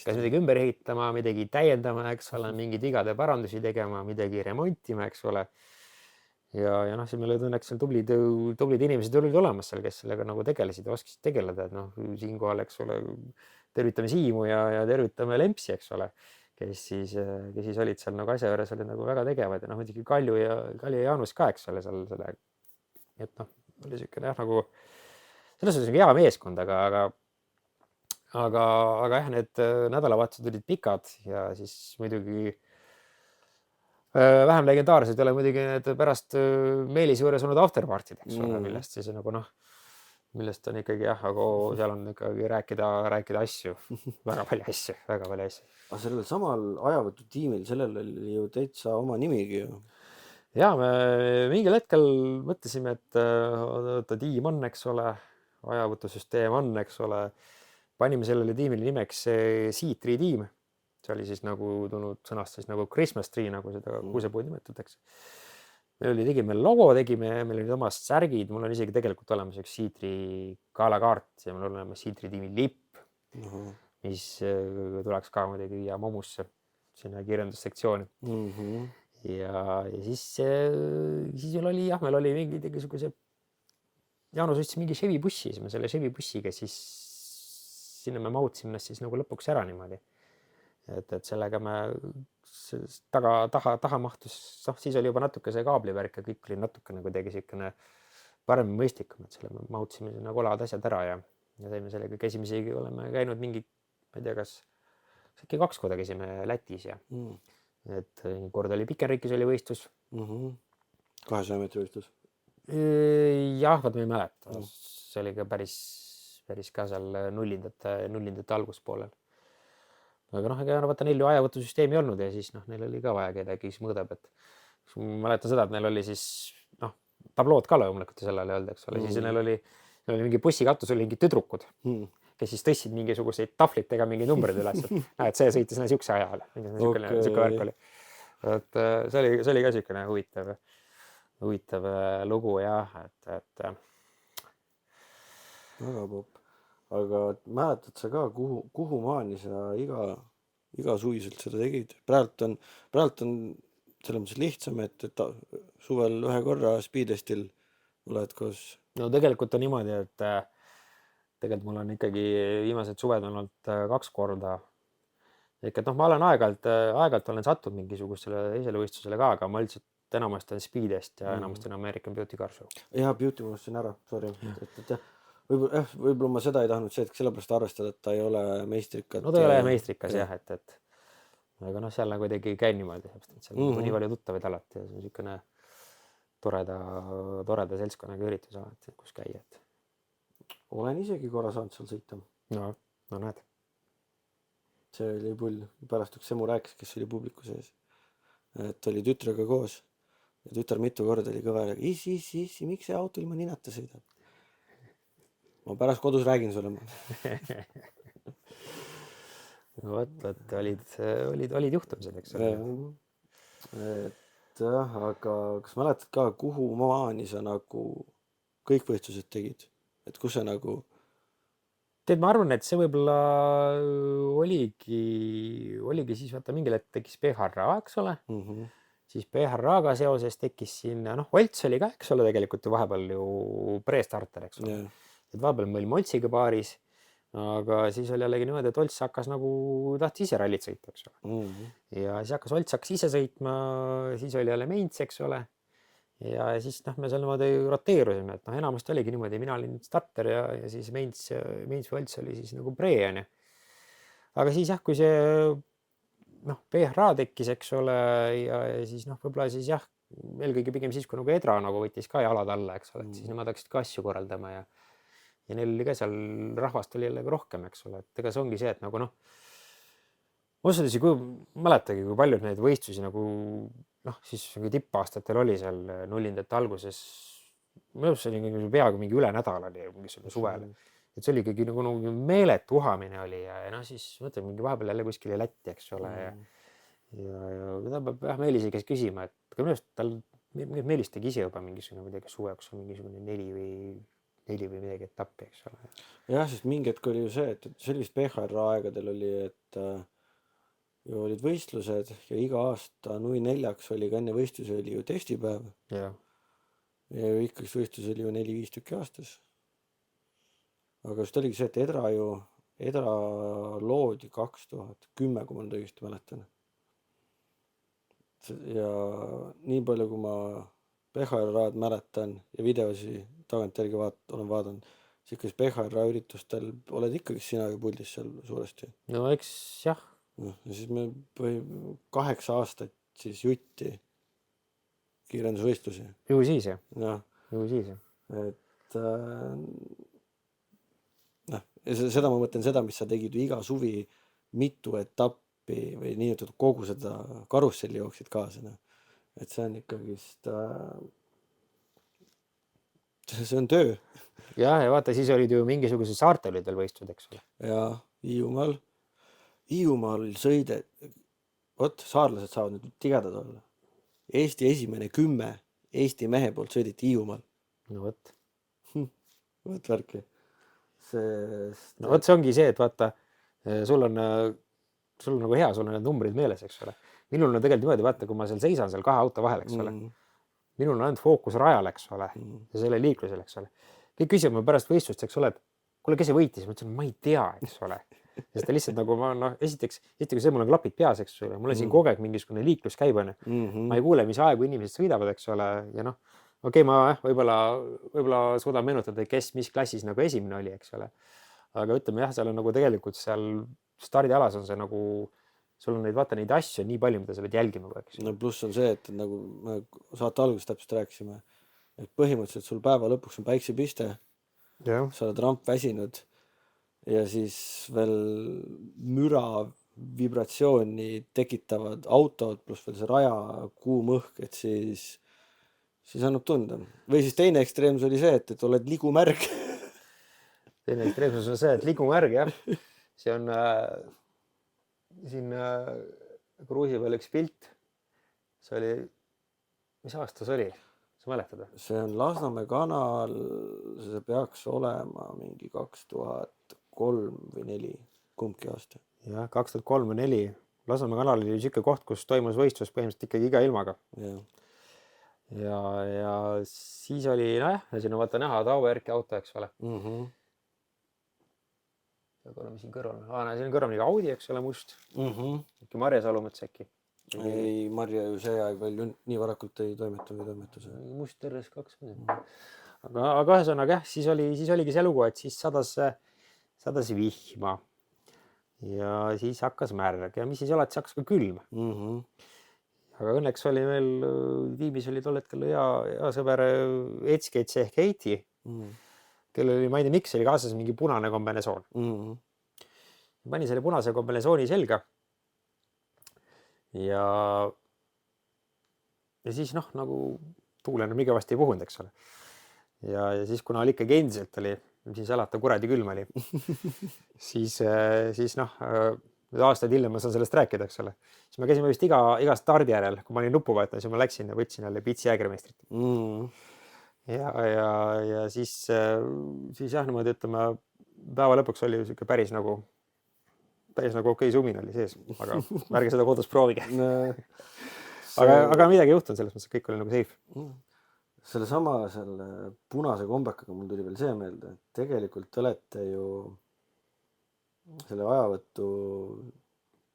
A: Kas midagi ümber ehitama, midagi täiendama, eks ole, mingid vigade parandusi tegema, midagi remontima, eks ole. Ja noh, siin meil olid õnneks seal tublid inimesed olid olemas seal, kes sellega nagu tegelesid ja oskasid tegeleda, et noh, siinkohal, eks ole, tervitame Siimu ja tervitame Lempsi, eks ole, kes siis olid seal nagu asja juures olid nagu väga tegevad ja noh, muidugi Kalju ja Jaanus ka, eks ole, seal selle, et noh, oli siukene jah, nagu selles suhtes hea meeskond, aga jah, need nädalavahetused olid pikad ja siis muidugi vähem legendaarsed ei ole muidugi need pärast Meelise juures olnud afterpartid, eks ole, millest siis nagu noh, millest on ikkagi jah, aga seal on ikkagi rääkida asju, väga palju asju.
B: Aga sellel samal ajavõtutiimil, sellel oli ju täitsa oma nimigi ju.
A: Ja me mingil hetkel mõtlesime, et tiim on, eks ole, ajavõtusüsteem on, eks ole, panime sellele tiimile nimeks C3 tiim. See oli siis nagu tulnud sõnast siis nagu Christmas tree, nagu seda kuusepuud nimetatakse. Tegime logo, meil olid omast särgid, mul on isegi tegelikult olemas üks C3 galakaart ja mul on olemas C3 tiimi lipp, mis tuleks ka muidugi viia Momusse sinna kirjandussektsiooni. Ja siis meil oli mingi tegisuguse, Jaanus võttis mingi Chevy bussi, siis me selle Chevy bussiga siis sinna me mahutsime ennast siis nagu lõpuks ära niimoodi. Et sellega me taha mahtus, noh, siis oli juba natuke see kaablivärk ja kõik oli natukene kuidagi siukene parem mõistlikum, et selle me mahutsime sinna kolad asjad ära ja saime sellega, käisime isegi, oleme käinud mingi, ma ei tea, kas äkki 2 korda käisime Lätis ja et kord oli Pikenriikis oli võistlus.
B: 200 meetri võistlus.
A: Jah, vaat ma ei mäleta, see oli ka päris ka seal nullindate alguspoolel. Aga noh, ega vaata neil ju ajavõtusüsteemi olnud ja siis noh, neil oli ka vaja kedagi, kes mõõdab, et ma mäletan seda, et neil oli siis noh, tablood ka loomulikult sellele öelda, eks ole, siis neil oli mingi bussikatus, oli mingid tüdrukud, kes siis tõstsid mingisuguseid tahvlitega mingi numbrid üles, et see sõitis siukse ajale, siuke värk oli. Et see oli ka siukene huvitav lugu jah, et
B: väga popp. Aga mäletad sa ka, kuhu maani sa iga suviselt seda tegid? Praegu on selles mõttes lihtsam, et suvel ühe korra speedestil oled koos.
A: No tegelikult on niimoodi, et tegelikult mul on ikkagi viimased suved on olnud 2 korda. Ehk et noh, ma olen aeg-ajalt olen sattunud mingisugusele teisele võistlusele ka, aga ma lihtsalt enamasti on speedest ja enamasti on American Beauty Car Show.
B: Ja Beauty ma unustasin ära, sorry. Võib-olla ma seda ei tahtnud see, et sellepärast arvestada, et ta ei ole meistrikas.
A: No ta ei ole meistrikas jah, et aga noh, seal nagu kuidagi käin niimoodi, et seal on nii palju tuttavaid alati ja see on niisugune toreda seltskonnaga üritus alati, kus käia.
B: Olen isegi korra saanud seal sõita.
A: No näed.
B: See oli pull. Pärast üks semu rääkis, kes oli publiku sees. Et oli tütrega koos ja tütar mitu korda oli kõva ja issi, miks see auto ilma ninata sõidab? Ma pärast kodus räägin sulle.
A: Võt, olid juhtumised, eks ole.
B: Et aga kas mäletad ka, kuhu maani sa nagu kõik võistlused tegid? Et kus sa nagu
A: tead, ma arvan, et see võib-olla oligi siis vaata mingil hetkel tekkis PHRA, eks ole, siis PHRA-ga seoses tekkis siin, noh, Olts oli ka, eks ole, tegelikult ju vahepeal ju pre-starter, eks ole, et vahepeal me olime Oltsiga paaris, aga siis oli jällegi niimoodi, et Olts hakkas tahtis ise rallit sõita, eks ole, ja siis Olts hakkas ise sõitma, siis oli jälle Mainz, eks ole, ja siis noh, me seal niimoodi roteerusime, et noh, enamasti oligi niimoodi, mina olin starter ja siis Mainz või Olts oli siis nagu pre, onju. aga siis jah, kui see noh, PHRA tekkis, eks ole, ja siis noh, võib-olla siis jah, eelkõige pigem siis, kui nagu Edra nagu võttis ka jalad alla, eks ole, et siis nemad hakkasid ka asju korraldama ja neil oli ka seal rahvast oli jällegi rohkem, eks ole, et ega see ongi see, et nagu noh, ausalt öeldes ei mäletagi, kui palju neid võistlusi nagu noh, siis tippaastatel oli seal nullindate alguses, minu arust see oli peaaegu mingi üle nädal oli mingisugune suvel, et see oli ikkagi nagu meeletu uhamine oli ja noh, siis mõtled mingi vahepeal jälle kuskil Lätti, eks ole, ja ta peab jah Meelise käest küsima, et aga minu arust tal, Meelis tegi ise juba mingisugune, midagi suveks on mingisugune 4 või midagi etappi, eks ole.
B: jah, sest mingi hetk oli ju see, et see oli vist PHRA aegadel oli, et ju olid võistlused ja iga aasta nui 4-ks oli ka enne võistlusi oli ju testipäev. Ja ju ikkagi võistlus oli ju 4-5 tükki aastas. Aga just oligi see, et Edra loodi 2010, kui ma nüüd õigesti mäletan. Ja nii palju, kui ma PHRA-d mäletan ja videosi tagantjärgi olen vaadanud, siis ikka PHRA üritustel oled ikkagi sina ju puldis seal suuresti.
A: No eks jah.
B: Ja siis me 8 aastat siis jutti kiirendusvõistlusi.
A: Ju siis jah.
B: Ja.
A: Ju siis jah.
B: Et seda ma mõtlen seda, mis sa tegid iga suvi mitu etappi või niinimetatud kogu seda karusselli jooksid kaasa. Et see on ikkagist see on töö.
A: Ja vaata, siis olid ju mingisugused saartel olid veel võistlud, eks ole.
B: Ja Hiiumaal sõidet, saarlased saavad nüüd tigedad olla. Eesti esimene 10 Eesti mehe poolt sõiditi Hiiumaal.
A: No võt.
B: Võt värki.
A: No võt, see ongi see, et vaata, sul on nagu hea, sul on need numbrid meeles, eks ole. Minul on tegelikult niimoodi, vaata, kui ma seal seisan seal 2 auto vahel, eks ole. Minul on ainult fookus rajal, eks ole, ja selle liiklusel, eks ole. Kõik küsivad ma pärast võistlust, eks ole, et kuule, kes see võitis? Ma ütlen, ma ei tea, eks ole. Sest ta lihtsalt nagu esiteks see, mul on klapid peas, eks ole, mul on siin kogu aeg mingisugune liiklus käib, ma ei kuule, mis aegu inimesed sõidavad, eks ole, ja noh, okei, ma võib-olla suudan meenutada, kes mis klassis nagu esimene oli, eks ole. Aga ütleme jah, seal on nagu tegelikult seal stardialas on see nagu, sul on neid, vaata neid asju nii palju, mida sa pead jälgima.
B: No pluss on see, et nagu me saate alguses täpselt rääkisime, et põhimõtteliselt sul päeva lõpuks on päiksepiste, sa oled ramp väsinud ja siis veel müra vibratsiooni tekitavad autod, pluss veel see raja, kuum õhk, et siis annab tunda. Või siis teine ekstreemsus oli see, et oled ligumärg.
A: Teine ekstreemsus on see, et ligumärg, jah. See on siin kruusi peal üks pilt. See oli, mis aastas oli? Sa mäletad?
B: See on Lasnamäe kanal, see peaks olema mingi 2003 või 2004, kumbki aasta.
A: Jah, 2003 või 2004. Lasnamäe kanal oli siuke koht, kus toimus võistlus põhimõtteliselt ikkagi iga ilmaga. Ja siis oli, nojah, siin on vaata näha Tauerki auto, eks ole. Oleme siin kõrval. Siin on kõrval mingi Audi, eks ole, must. Äkki Marja Salumets äkki.
B: Ei, Marja ju see aeg veel nii varakult ei toimetus.
A: Must RS2. Aga ühesõnaga jah, siis oligi see lugu, et siis sadas vihma ja siis hakkas märg ja mis siis alati hakkas ka külm. Aga õnneks oli meil tiimis oli tol hetkel hea sõber Etskets ehk Heiti, kellel oli, ma ei tea, miks oli kaasas mingi punane kombinesoon. Pani selle punase kombinesooni selga ja siis noh, nagu tuul enam igavasti ei puhunud, eks ole. Ja siis kuna oli ikkagi endiselt oli, siis alati kuradi külm oli, siis noh, aastaid hiljem ma saan sellest rääkida, eks ole. Siis me käisime vist iga stardi järel, kui ma olin nuppu võetnud, siis ma läksin ja võtsin jälle pitsi Jägermeistrit. Ja siis jah, niimoodi ütleme, päeva lõpuks oli siuke päris nagu okei sumin oli sees, aga ärge seda kodus proovige. aga midagi ei juhtunud selles mõttes, et kõik oli nagu safe.
B: selle punase kombekaga mul tuli veel see meelde, et tegelikult te olete ju selle ajavõttu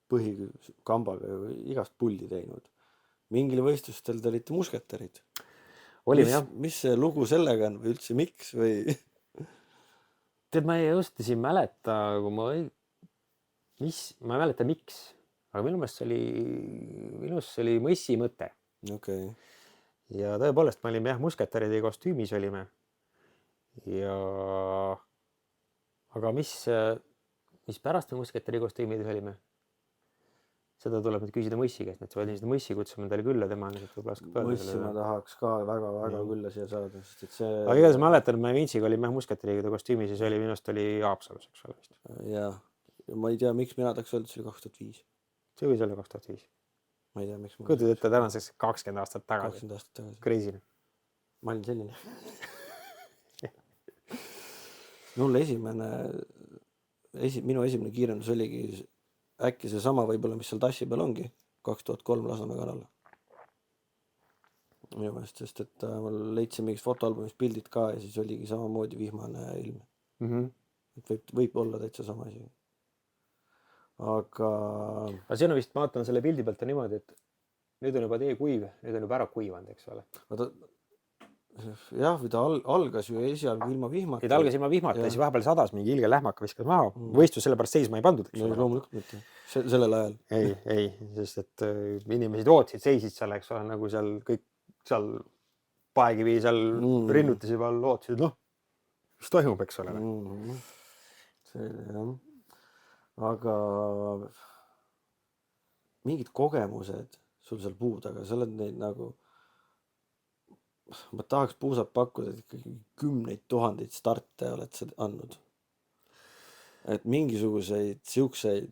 B: põhikambaga ju igast puldi teinud. Mingil võistlustel te olite musketärid.
A: Olime jah.
B: Mis see lugu sellega on või üldse miks või?
A: Tead, ma ei just siin mäleta, kui ma ei mäleta miks, aga minu meelest see oli Mõssi mõte.
B: Okay.
A: Ja tõepoolest me olime jah, musketäride kostüümis olime. Aga mis pärast me musketäri kostüümides olime? Seda tuleb nüüd küsida Mõssi käest, et võin seda Mõssi kutsume endale külla, tema on võib-olla oskab öelda.
B: Mõssi ma tahaks ka väga külla siia saada, sest et see...
A: Aga igatahes ma mäletan, me Vintsiga olime musketäride kostüümis ja see oli minust oli Haapsalus, eks ole vist.
B: Jah. Ma ei tea, miks mina tahaks öelda, see oli 2005.
A: See võis olla 2005.
B: Ma ei tea, miks ma...
A: Kõtud ette tänaseks 20 aastat tagasi.
B: 20 aastat tagasi.
A: Crazy.
B: Ma olin selline. Mulle minu esimene kiirendus oligi äkki see sama võib-olla, mis seal tassi peal ongi. 2003 Lasnamäe kanal. Minu meelest, sest et ma leidsin mingis fotoalbumis pildid ka ja siis oligi samamoodi vihmane ilm. Et võib olla täitsa sama asi. Aga
A: siin on vist, ma vaatan selle pildi pealt niimoodi, et nüüd on juba tee kuiv, nüüd on juba ära kuivanud, eks ole.
B: Jah, või ta algas ju esialgu ilma vihmata.
A: Ta algas ilma vihmata ja siis vahepeal sadas mingi ilge lähmaka viskas maha. Võistlus sellepärast seisma ei pandud.
B: No, loomulikult mitte. Sellel ajal.
A: Ei, sest et inimesed ootsid, seisid seal, eks ole, nagu seal kõik seal Paekivi seal rinnutis juba lootsid, mis toimub, eks ole.
B: See jah. Aga mingid kogemused sul seal puu taga, sa oled neid nagu, ma tahaks puusalt pakkuda, et ikkagi 10 000 starte oled sa andnud. Et mingisuguseid siukseid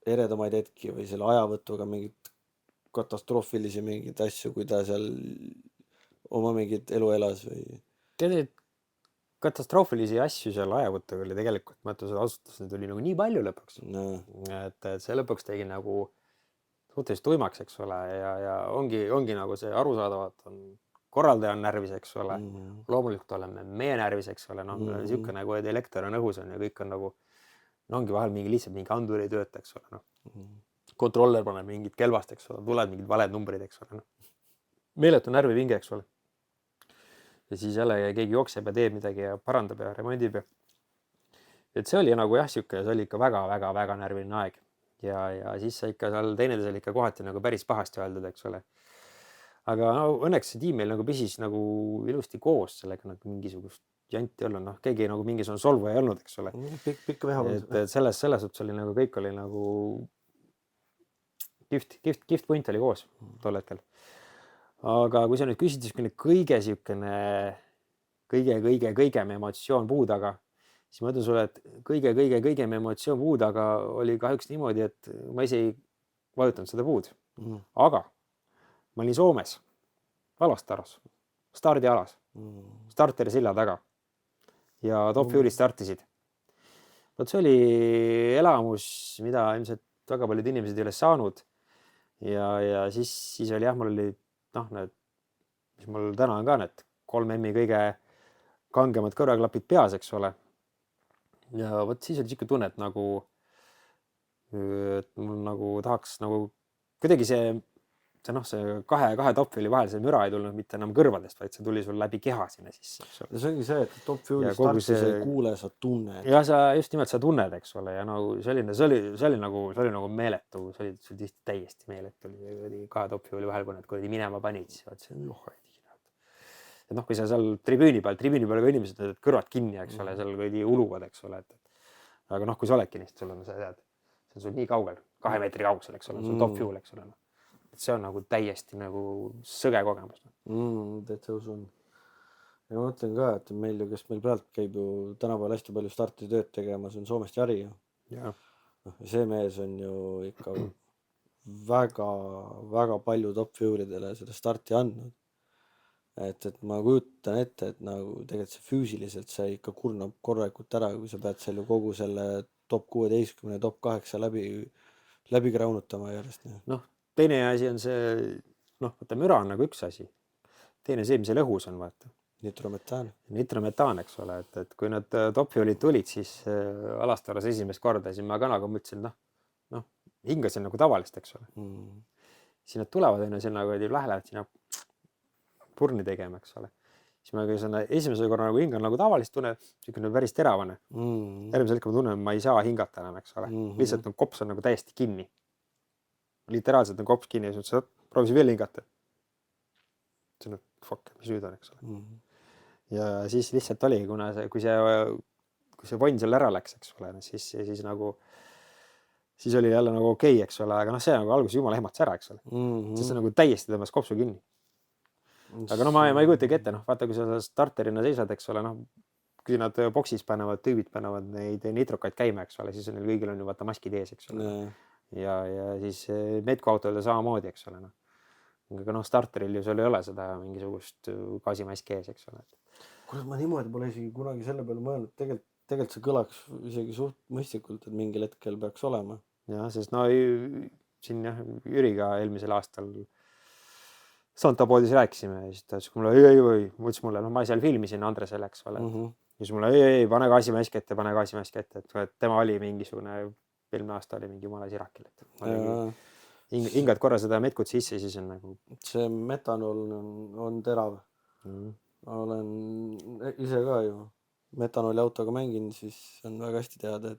B: eredamaid hetki või selle ajavõtuga mingid katastroofilisi mingeid asju, kui ta seal oma mingit elu elas või...
A: Tead, katastroofilisi asju seal ajavõtuga oli tegelikult, ma ütlen, seda asutus tuli nagu nii palju lõpuks.
B: No.
A: Et see lõpuks tegi nagu suhteliselt tuimaks, eks ole, ja ongi nagu see arusaadavalt on korraldaja on närvis, eks ole. Loomulikult oleme meie närvis, eks ole. Siuke nagu, et elekter on õhus on ja kõik on nagu, ongi vahel lihtsalt mingi andur ei tööta, eks ole. Kontroller paneb mingid kelvast, eks ole, tuled mingid valed numbrid, eks ole. Meeletu närvipinge, eks ole. Ja siis jälle keegi jookseb ja teeb midagi ja parandab ja remondib. Et see oli nagu jah, siuke, see oli ikka väga närviline aeg. Ja siis sa ikka seal teineteisel ikka kohati nagu päris pahasti öeldud, eks ole. Aga õnneks see tiim meil nagu pisis nagu ilusti koos sellega nagu mingisugust janti olla. Keegi nagu mingisugune solvu ei olnud, eks ole.
B: Pikk veha.
A: Et selles suhtes oli nagu kõik oli nagu kihvt punt oli koos tol hetkel. Aga kui sa nüüd küsid, siis kõigem emotsioon puu taga, siis ma ütlen sulle, et kõigem emotsioon puu taga oli kahjuks niimoodi, et ma ise ei vajutanud seda puud. Aga ma olin Soomes, Alastaros, stardialas, starteri silla taga ja Top Fuel'id startisid. Võt see oli elamus, mida ilmselt väga paljud inimesed ei ole saanud. Ja siis oli jah, mul oli mis mul täna on ka need 3 M-i kõige kangemad kõrvaklapid peas, eks ole. Ja võt siis oli siuke tunne, et nagu mul nagu tahaks nagu kuidagi see kahe Top Fuel'i vahel see müra ei tulnud mitte enam kõrvadest, vaid see tuli sul läbi keha sinna sisse.
B: See ongi see, et Top Fuel'i startis ei kuule, sa tunned.
A: Ja sa just nimelt sa tunned, eks ole. Ja nagu see oli nagu meeletu, see oli täiesti meeletu. Oli 2 Top Fuel'i vahel, kui nad minema panid, siis vaatasin, et kui sa seal tribüüni peal ka inimesed need kõrvad kinni, eks ole, seal uluvad, eks ole. Aga kui sa oledki neist, sul on see, see on sul nii kaugel, 2 meetri kaugusel, eks ole, sul Top Fuel, eks ole. See on nagu täiesti nagu sõge kogemus.
B: Täitsa usun. Ja ma mõtlen ka, et meil ju, kes meil praegu käib ju tänapäeval hästi palju starti tööd tegema, see on Soomest Jari.
A: Ja.
B: See mees on ju ikka väga palju Top Fuel'idele seda starti andnud. et ma kujutan ette, et nagu tegelikult see füüsiliselt see ikka kurnab korralikult ära, kui sa pead seal ju kogu selle top 16, top 8 läbi kraunutama järjest.
A: Noh, teine asi on see, noh, vaata müra on nagu üks asi. Teine see, mis seal õhus on, vaata. Nitrometaan, eks ole, et kui nad top fuel'id tulid, siis Alastaras esimest korda, siis ma ka nagu mõtlesin, noh, hingasin nagu tavalist, eks ole. Siis nad tulevad, siin nagu lähevad sinna purni tegema, eks ole. Siis ma esimese korra nagu hingan nagu tavalist tunne, siukene päris teravane. Järgmisel hetkel ma tunnen, ma ei saa hingata enam, eks ole. Lihtsalt kops on nagu täiesti kinni. Literaalselt on kops kinni ja siis mõtlesin, proovisin veel hingata. See on, fuck, mis nüüd on, eks ole. Ja siis lihtsalt oli, kuna kui see vonn seal ära läks, eks ole, siis nagu, siis oli jälle nagu okei, eks ole, aga see nagu alguses jumala ehmatas ära, eks ole. Siis see nagu täiesti tõmbas kopsu kinni. Aga ma ei kujutagi ette, vaata, kui sa starterina seisad, eks ole, kui nad boksis panevad, tüübid panevad neid nitrokaid käima, eks ole, siis neil kõigil on ju vaata maskid ees, eks ole. Ja siis Medco autol samamoodi, eks ole. Aga starteril ju sul ei ole seda mingisugust gaasimaski ees, eks ole.
B: Kuule, ma niimoodi pole isegi kunagi selle peale mõelnud. Tegelikult see kõlaks isegi suht mõistlikult, et mingil hetkel peaks olema.
A: Ja, sest siin Jüriga eelmisel aastal Santa poodis rääkisime ja siis ta ütles mulle, ei, mõtles mulle, ma seal filmisin Andresele, eks ole. Ja siis mulle, ei, pane gaasimaski ette, et tema oli mingisugune, eelmine aasta oli mingi jumala sirakil. Hingad korra seda Medcut sisse, siis on nagu...
B: See metanool on terav. Olen ise ka ju metanooli autoga mängin, siis on väga hästi teada,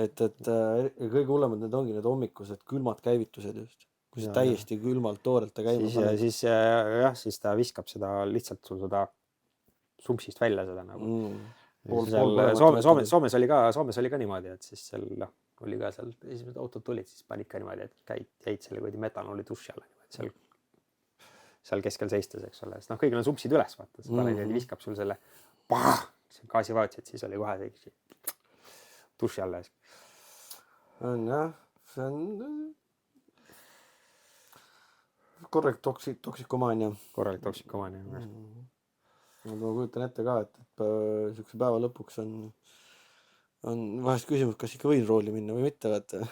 B: et kõige hullemad need ongi need hommikused külmad käivitused just. Kui see täiesti külmalt toorelt ta käima
A: paneb. Siis ta viskab seda lihtsalt sul seda sumpsist välja seda nagu. Soomes oli ka niimoodi, et siis seal oli ka seal esimesed autod tulid, siis panid ka niimoodi, et jäid selle kuidagi metanooli duši alla seal keskel seistes, eks ole. Sest kõigil on sumpsid üles, vaata. See paned ja viskab sul selle gaasi vaatsid, siis oli kohe duši alla.
B: On jah, see on korralik toksikomaania.
A: Korralik toksikomaania.
B: Ma kujutan ette ka, et niisuguse päeva lõpuks on vahest küsimus, kas ikka võin rooli minna või mitte, vaata.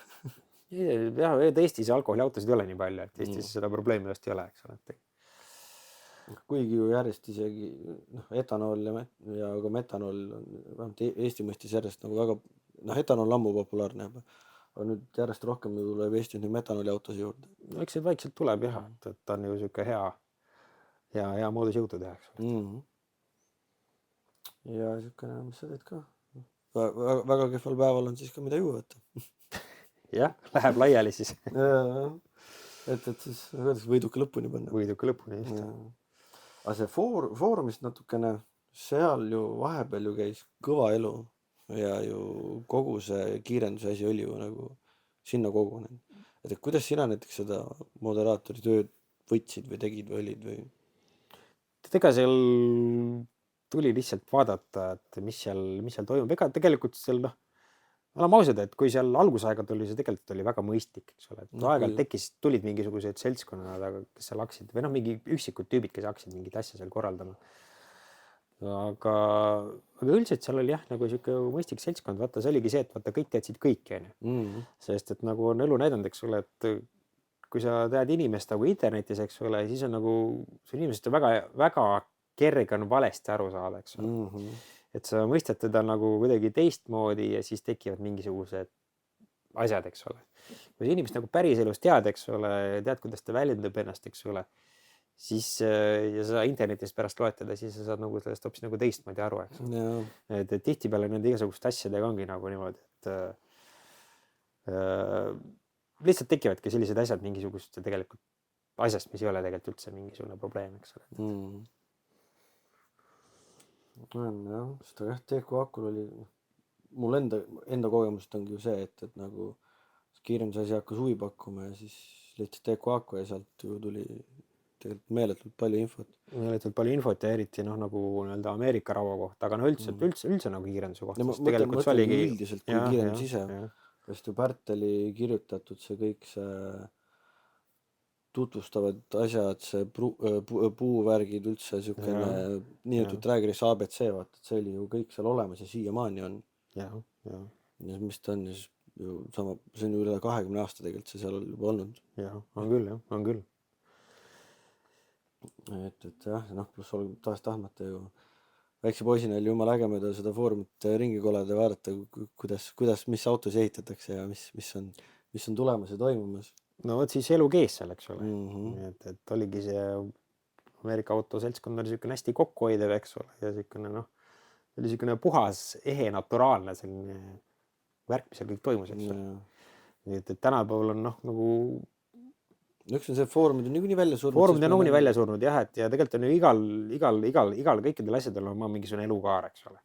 A: Jah, Eestis alkoholiautosid ei ole nii palju, et Eestis seda probleemi just ei ole, eks ole.
B: Kuigi ju järjest isegi etanool ja ka metanool on Eesti mõistis järjest nagu väga, etanool ammu populaarne juba. Aga nüüd järjest rohkem tuleb Eestis metanooli autosi juurde.
A: Eks see vaikselt tuleb jah, et ta on ju siuke hea moodus jõudu teha.
B: Ja siukene, mis sa teed ka? Väga kehval päeval on siis ka mida juua võtta.
A: Jah, läheb laiali siis.
B: Et siis võiduka lõpuni panna.
A: Võiduka lõpuni, just.
B: Aga see foorumist natukene, seal ju vahepeal ju käis kõva elu. Ja ju kogu see kiirenduse asi oli ju nagu sinna kogunenud. Et kuidas sina näiteks seda moderaatori tööd võtsid või tegid või olid või?
A: Ega seal tuli lihtsalt vaadata, et mis seal toimub. Ega tegelikult seal, oleme ausad, et kui seal algusaegad oli, see tegelikult oli väga mõistlik, eks ole. Aegalt tulid mingisugused seltskonnad, kes seal hakkasid, või mingi üksikud tüübid, kes hakkasid mingit asja seal korraldama. Aga üldiselt seal oli jah, nagu siuke mõistlik seltskond, vaata, see oligi see, et vaata, kõik teadsid kõiki, sest et nagu on elu näidanud, eks ole, et kui sa tead inimest nagu internetis, eks ole, siis on nagu, see inimesest on väga kerge on valesti aru saada, eks ole. Et sa mõistad teda nagu kuidagi teistmoodi ja siis tekivad mingisugused asjad, eks ole. Kui sa inimest nagu päris elus tead, eks ole, tead, kuidas ta väljendab ennast, eks ole, siis ja sa internetist pärast loetada, siis sa saad nagu sellest hoopis nagu teistmoodi aru, eks ole. Et tihtipeale nende igasuguste asjadega ongi nagu niimoodi, et lihtsalt tekivadki sellised asjad mingisugust tegelikult asjast, mis ei ole tegelikult üldse mingisugune probleem, eks ole.
B: Jah, seda jah, TQ Akul oli, mul enda kogemust ongi ju see, et nagu kiirenduse asi hakkas huvi pakkuma ja siis lihtsalt TQ Aku ja sealt ju tuli tegelikult meeletult palju infot.
A: Ja eriti nagu Ameerika raua kohta, aga üldse nagu kiirenduse kohta.
B: Mõtlen üldiselt kui kiirendus ise. Sest ju Pärteli kirjutatud see kõik see tutvustavad asjad, see puuvärgid üldse, siukene
A: ja,
B: niinimetatud drag race ABC, vaata, et see oli ju kõik seal olemas ja siiamaani on.
A: ja.
B: Ja mis ta on siis ju sama, see on ju üle 20 aasta tegelikult see seal juba olnud.
A: Ja, on küll jah, on küll.
B: Et jah, noh, pluss olgu tahes-tahtmata ju väikse poisina oli jumala äge mööda seda foorumit ringi kolada ja vaadata, kuidas, mis autosid ehitatakse ja mis on tulemas ja toimumas.
A: No vot siis elu kees seal, eks ole.
B: Mhm.
A: Et oligi see Ameerika autoseltskond oli niisugune hästi kokkuhoidev, eks ole, ja niisugune noh, oli niisugune puhas, ehe, naturaalne selline värk, mis seal kõik toimus, eks ole. Nii et tänapäeval on noh, nagu
B: üks on see, foorumid on niikuinii välja surnud.
A: foorumid on nagunii välja surnud jah, et ja tegelikult on ju igal kõikidel asjadel on oma mingisugune elukaar, eks ole.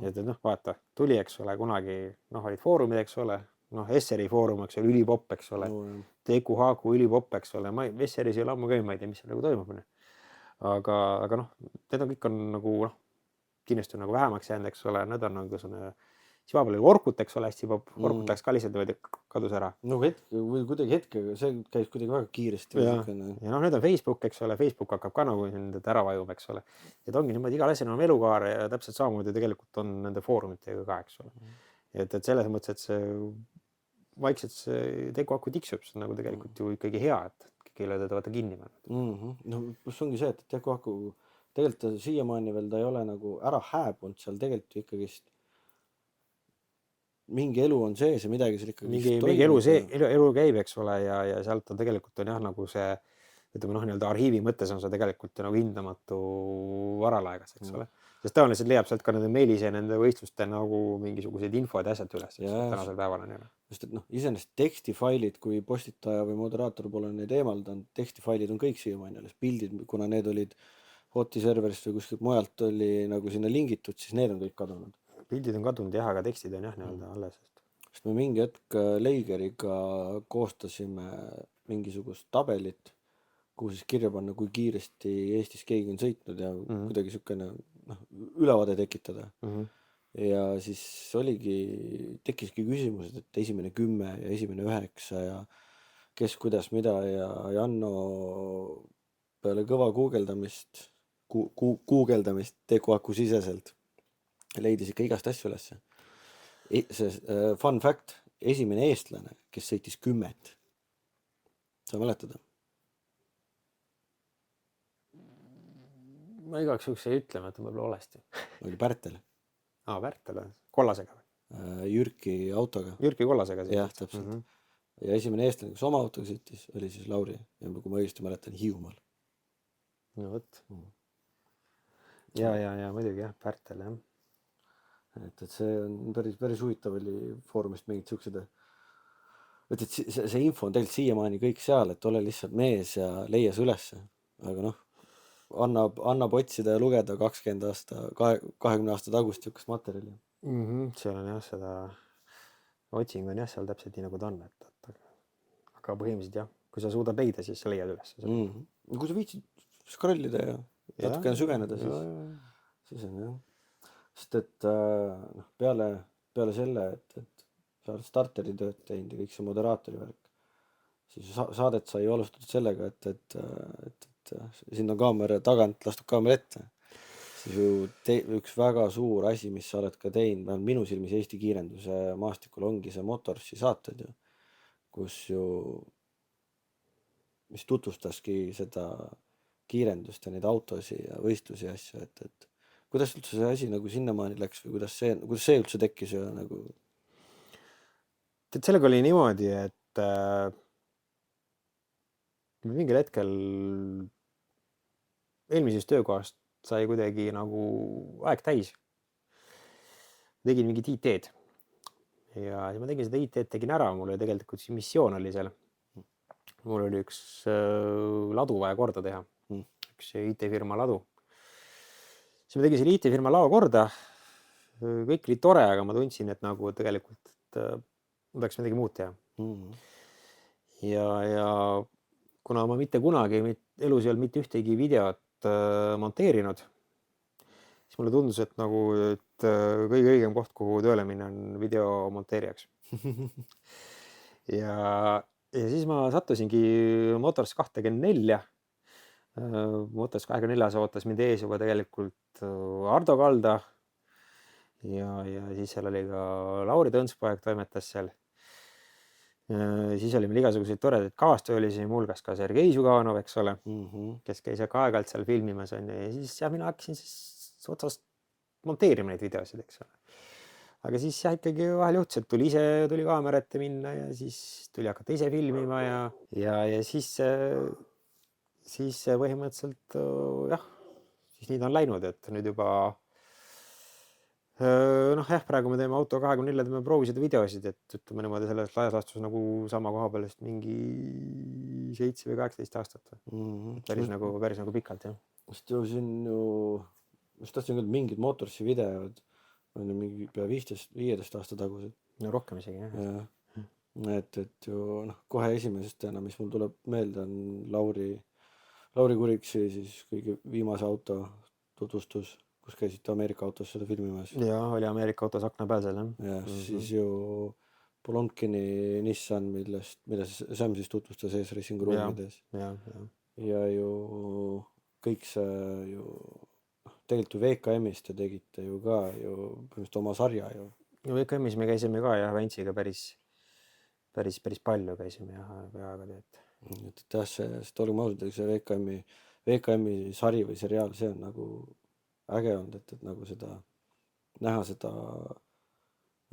A: Et noh, vaata, tuli, eks ole, kunagi noh, olid foorumid, eks ole, noh, Esseri foorum, eks ole, ülipopp, eks ole, TQ-HQ ülipopp, eks ole, Esseris ei ole ammu ka, ma ei tea, mis seal nagu toimub. Aga noh, need on kõik on nagu noh, kindlasti on nagu vähemaks jäänud, eks ole, need on nagu selline, siis vahepeal oli Orkut, eks ole, hästi popp, Orkut läks ka lihtsalt niimoodi, kadus ära.
B: No kuidagi hetkega, see käis kuidagi väga kiiresti.
A: Ja noh, nüüd on Facebook, eks ole, Facebook hakkab ka nagu nüüd ära vajuma, eks ole. Et ongi niimoodi, igal asjal on elukaar ja täpselt samamoodi tegelikult on nende foorumitega ka, eks ole. Et selles mõttes, et see vaikselt see TQ-HQ tiksub, see on nagu tegelikult ju ikkagi hea, et keegi ei vaata kinni pannud.
B: No pluss ongi see, et TQ-HQ tegelikult siiamaani veel ta ei ole nagu ära hääbunud seal tegelikult ikkagist. Mingi elu on sees ja midagi seal ikkagi
A: mingi elu käib, eks ole, ja sealt on tegelikult on jah, nagu see, ütleme noh, nii-öelda arhiivi mõttes on see tegelikult nagu hindamatu varalaegas, eks ole. Sest tõenäoliselt leiab sealt ka nende Meelise ja nende võistluste nagu mingisugused infod ja asjad üles, tänasel päeval on jälle.
B: Sest et noh, iseenesest tekstifailid, kui postitaja või moderaator pole neid eemaldanud, tekstifailid on kõik siiamaani alles, pildid, kuna need olid Hoti serverist või kuskilt mujalt oli nagu sinna lingitud, siis need on kõik kadunud.
A: Pildid on kadunud jah, aga tekstid on jah nii-öelda alles.
B: Sest me mingi hetk Leigeriga koostasime mingisugust tabelit, kuhu siis kirja panna, kui kiiresti Eestis keegi on sõitnud ja kuidagi niisugune noh, ülevaade tekitada. Ja siis tekkiski küsimused, et esimene 10 ja esimene 9 ja kes, kuidas, mida ja Janno peale kõva guugeldamist TQ-HQ siseselt leidis ikka igast asju ülesse. See fun fact, esimene eestlane, kes sõitis 10. Sa mäletad?
A: Ma igaks juhuks ei ütle, ma ütlen võib-olla olesti.
B: Oli Pärtel.
A: Pärtel, kollasega või?
B: Jürki autoga.
A: Jürki kollasega.
B: Jah, täpselt. Ja esimene eestlane, kes oma autoga sõitis, oli siis Lauri. Ja kui ma õigesti mäletan, Hiiumaal.
A: No võt. Ja muidugi jah, Pärtel jah.
B: Et see on päris huvitav oli foorumist mingid siuksed, et see info on tegelikult siiamaani kõik seal, et ole lihtsalt mees ja leia see ülesse, aga noh, annab otsida ja lugeda 20 aasta tagust siukest materjali.
A: Seal on jah seda, otsing on jah seal täpselt nii nagu ta on, aga põhimõtteliselt jah, kui sa suudad leida, siis sa leiad üles.
B: Kui sa viitsid scrollida ja natukene süveneda, siis on jah. Sest et noh, peale selle, et sa oled starteri tööd teinud ja kõik see moderaatori värk, siis saadet sai alustatud sellega, et sinna kaamera tagant lastud kaamera ette. Siis ju üks väga suur asi, mis sa oled ka teinud, vähemalt minu silmis Eesti kiirenduse maastikul ongi see Motorsi saated ju, kus ju, mis tutvustaski seda kiirendust ja neid autosi ja võistlusi ja asju, et kuidas üldse see asi nagu sinnamaani läks või kuidas see üldse tekkis ja nagu?
A: Tead, sellega oli niimoodi, et mingil hetkel eelmisest töökohast sai kuidagi nagu aeg täis. Tegin mingit IT-d ja siis ma tegin seda IT-d, tegin ära, mul oli tegelikult siis missioon oli seal. Mul oli üks ladu vaja korda teha, üks IT-firma ladu. Siis ma tegin selle IT-firma lao korda, kõik oli tore, aga ma tundsin, et nagu tegelikult ma peaks midagi muud teha. Ja kuna ma mitte kunagi elus ei olnud mitte ühtegi videot monteerinud, siis mulle tundus, et nagu kõige õigem koht, kuhu tööle minna on video monteerijaks. Ja ja siis ma sattusingi Motors 24. Motors 24 ootas mind ees juba tegelikult Ardo Kalda ja siis seal oli ka Lauri Tõnspoeg toimetas seal. Siis oli meil igasuguseid toredaid kaastöölisi, muuhulgas ka Sergei Žuganov, eks ole, kes käis ka aeg-ajalt seal filmimas on ju, ja siis mina hakkasin siis otsast monteerima neid videosid, eks ole. Aga siis jah, ikkagi vahel juhtus, et tuli kaamera ette minna ja siis tuli hakata ise filmima ja siis põhimõtteliselt jah, siis nii ta on läinud, et nüüd juba noh jah, praegu me teeme Auto 24, teeme proovisõidu videosid, et ütleme niimoodi selles laias laastus nagu sama koha peal vist mingi 7 või 18 aastat. Päris nagu pikalt jah.
B: Sest ju siin ju, just tahtsin küll mingid Motorsi videod on ju mingi pea 15 aasta tagused.
A: No rohkem isegi jah.
B: Et ju noh, kohe esimesestena, mis mul tuleb meelde, on Lauri Kuriksi siis kõige viimase auto tutvustus, kus käisid Ameerika autos seda filmimas.
A: Ja oli Ameerika autos akna peal seal jah.
B: Ja siis ju Polomkini Nissan, mida Sam siis tutvustas ees Racing ruumides. Ja ju kõik see ju tegelikult ju VKM-ist te tegite ju ka ju põhimõtteliselt oma sarja ju.
A: No VKM-is me käisime ka jah, Vantsiga päris palju käisime jah, peaaegu teed.
B: Et jah, sest olgem ausad, see VKM-i sari või seriaal, see on nagu äge olnud, et nagu seda näha seda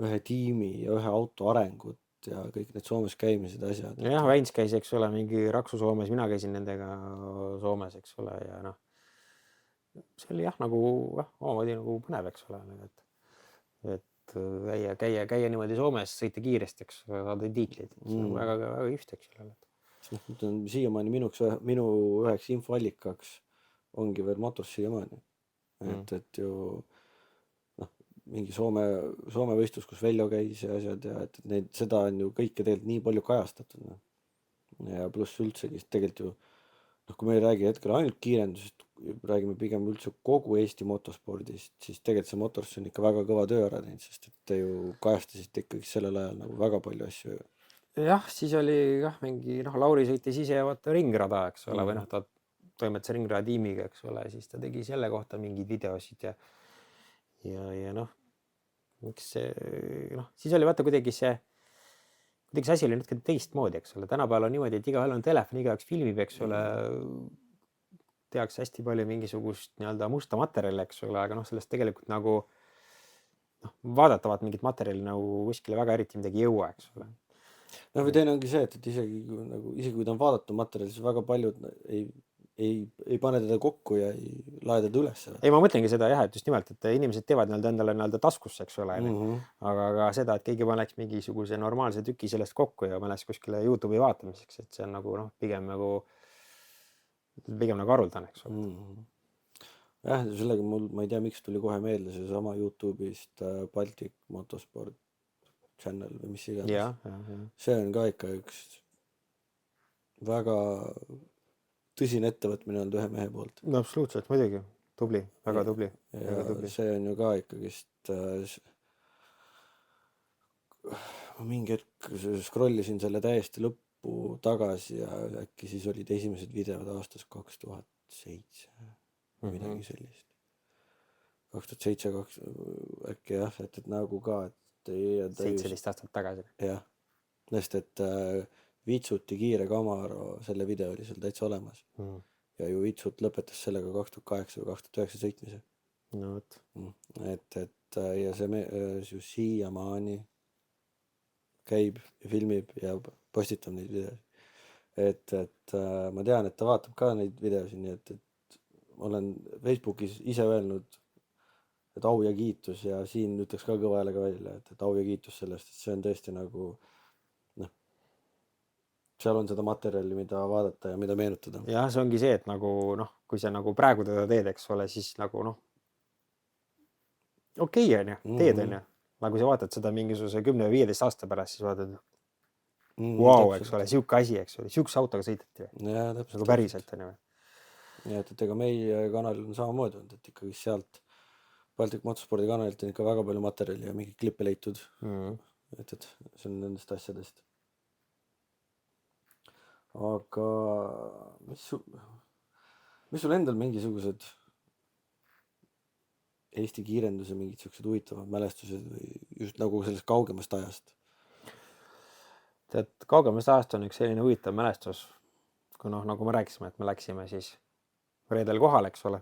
B: ühe tiimi ja ühe auto arengut ja kõik need Soomes käimised asjad.
A: Jah, Väins käis, eks ole, mingi Raksu Soomes, mina käisin nendega Soomes, eks ole, ja noh, see oli jah, nagu omamoodi nagu põnev, eks ole, et käia niimoodi Soomes, sõita kiiresti, eks ole, saada tiitlid, see on väga kihvt, eks ole.
B: Siiamaani minu üheks infoallikaks ongi veel Motors siiamaani. Et ju noh, mingi Soome võistlus, kus Veljo käis ja asjad ja et seda on ju kõike tegelikult nii palju kajastatud. Ja pluss üldsegi tegelikult ju noh, kui me ei räägi hetkel ainult kiirendusest, räägime pigem üldse kogu Eesti motospordist, siis tegelikult see Motors on ikka väga kõva töö ära teinud, sest et te ju kajastasite ikkagi sellel ajal nagu väga palju asju.
A: Jah, siis oli mingi Lauri sõitis ise ringrada, eks ole, või ta toimetas ringrada tiimiga, eks ole, siis ta tegi selle kohta mingeid videosid ja noh, miks see siis oli vaata kuidagi see asi oli natuke teistmoodi, eks ole, tänapäeval on niimoodi, et igaühel on telefon, igaüks filmib, eks ole, tehakse hästi palju mingisugust nii-öelda musta materjali, eks ole, aga sellest tegelikult nagu vaadatavat mingit materjali nagu kuskile väga eriti midagi ei jõua, eks ole.
B: No või teine ongi see, et isegi kui ta on vaadatud materjal, siis väga paljud ei pane teda kokku ja ei lae teda üles.
A: Ei, ma mõtlengi seda jah, et just nimelt, et inimesed teevad endale taskusse, eks ole, aga seda, et keegi paneks mingisuguse normaalse tüki sellest kokku ja paneks kuskile YouTube'i vaatamiseks, et see on nagu pigem nagu haruldane, eks ole.
B: Jah, sellega ma ei tea, miks tuli kohe meelde see sama YouTube'ist Baltic Motorsport channel või mis iganes. See on ka ikka üks väga tõsine ettevõtmine olnud ühe mehe poolt.
A: No absoluutselt, muidugi. Tubli, väga tubli.
B: See on ju ka ikkagist mingi hetk scrollisin selle täiesti lõppu tagasi ja äkki siis olid esimesed videod aastast 2007 midagi sellist. 2007 äkki jah, et nagu ka
A: 17 aastat tagasi.
B: Jah, sest et Vitsuti kiire Camaro, selle video oli seal täitsa olemas. Ja ju Vitsut lõpetas sellega 2008 või 2009 sõitmise.
A: No võt.
B: Et ja see ju siiamaani käib ja filmib ja postitab neid videosid. Et ma tean, et ta vaatab ka neid videosid, nii et olen Facebookis ise öelnud, et au ja kiitus ja siin ütleks ka kõva häälega välja, et au ja kiitus sellest, et see on tõesti nagu seal on seda materjali, mida vaadata ja mida meenutada.
A: Jah, see ongi see, et nagu kui sa nagu praegu teda teed, eks ole, siis nagu okei on ju, teed on ju. Nagu sa vaatad seda mingisuguse 10-15 aasta pärast, siis vaatad wow, eks ole, siuke asi, eks ole, siukse autoga sõideti.
B: Ja täpselt.
A: Nagu päriselt on ju.
B: Ja et ega meie kanalil on samamoodi olnud, et ikkagi sealt Baltic Motorspordi kanalilt on ikka väga palju materjali ja mingi klippe leitud. Et see on nendest asjadest. aga mis sul endal mingisugused Eesti kiirenduse mingid siuksed huvitavad mälestused või just nagu sellest kaugemast ajast?
A: Tead, kaugemast ajast on üks selline huvitav mälestus, kui nagu me rääkisime, et me läksime siis reedel kohale, eks ole.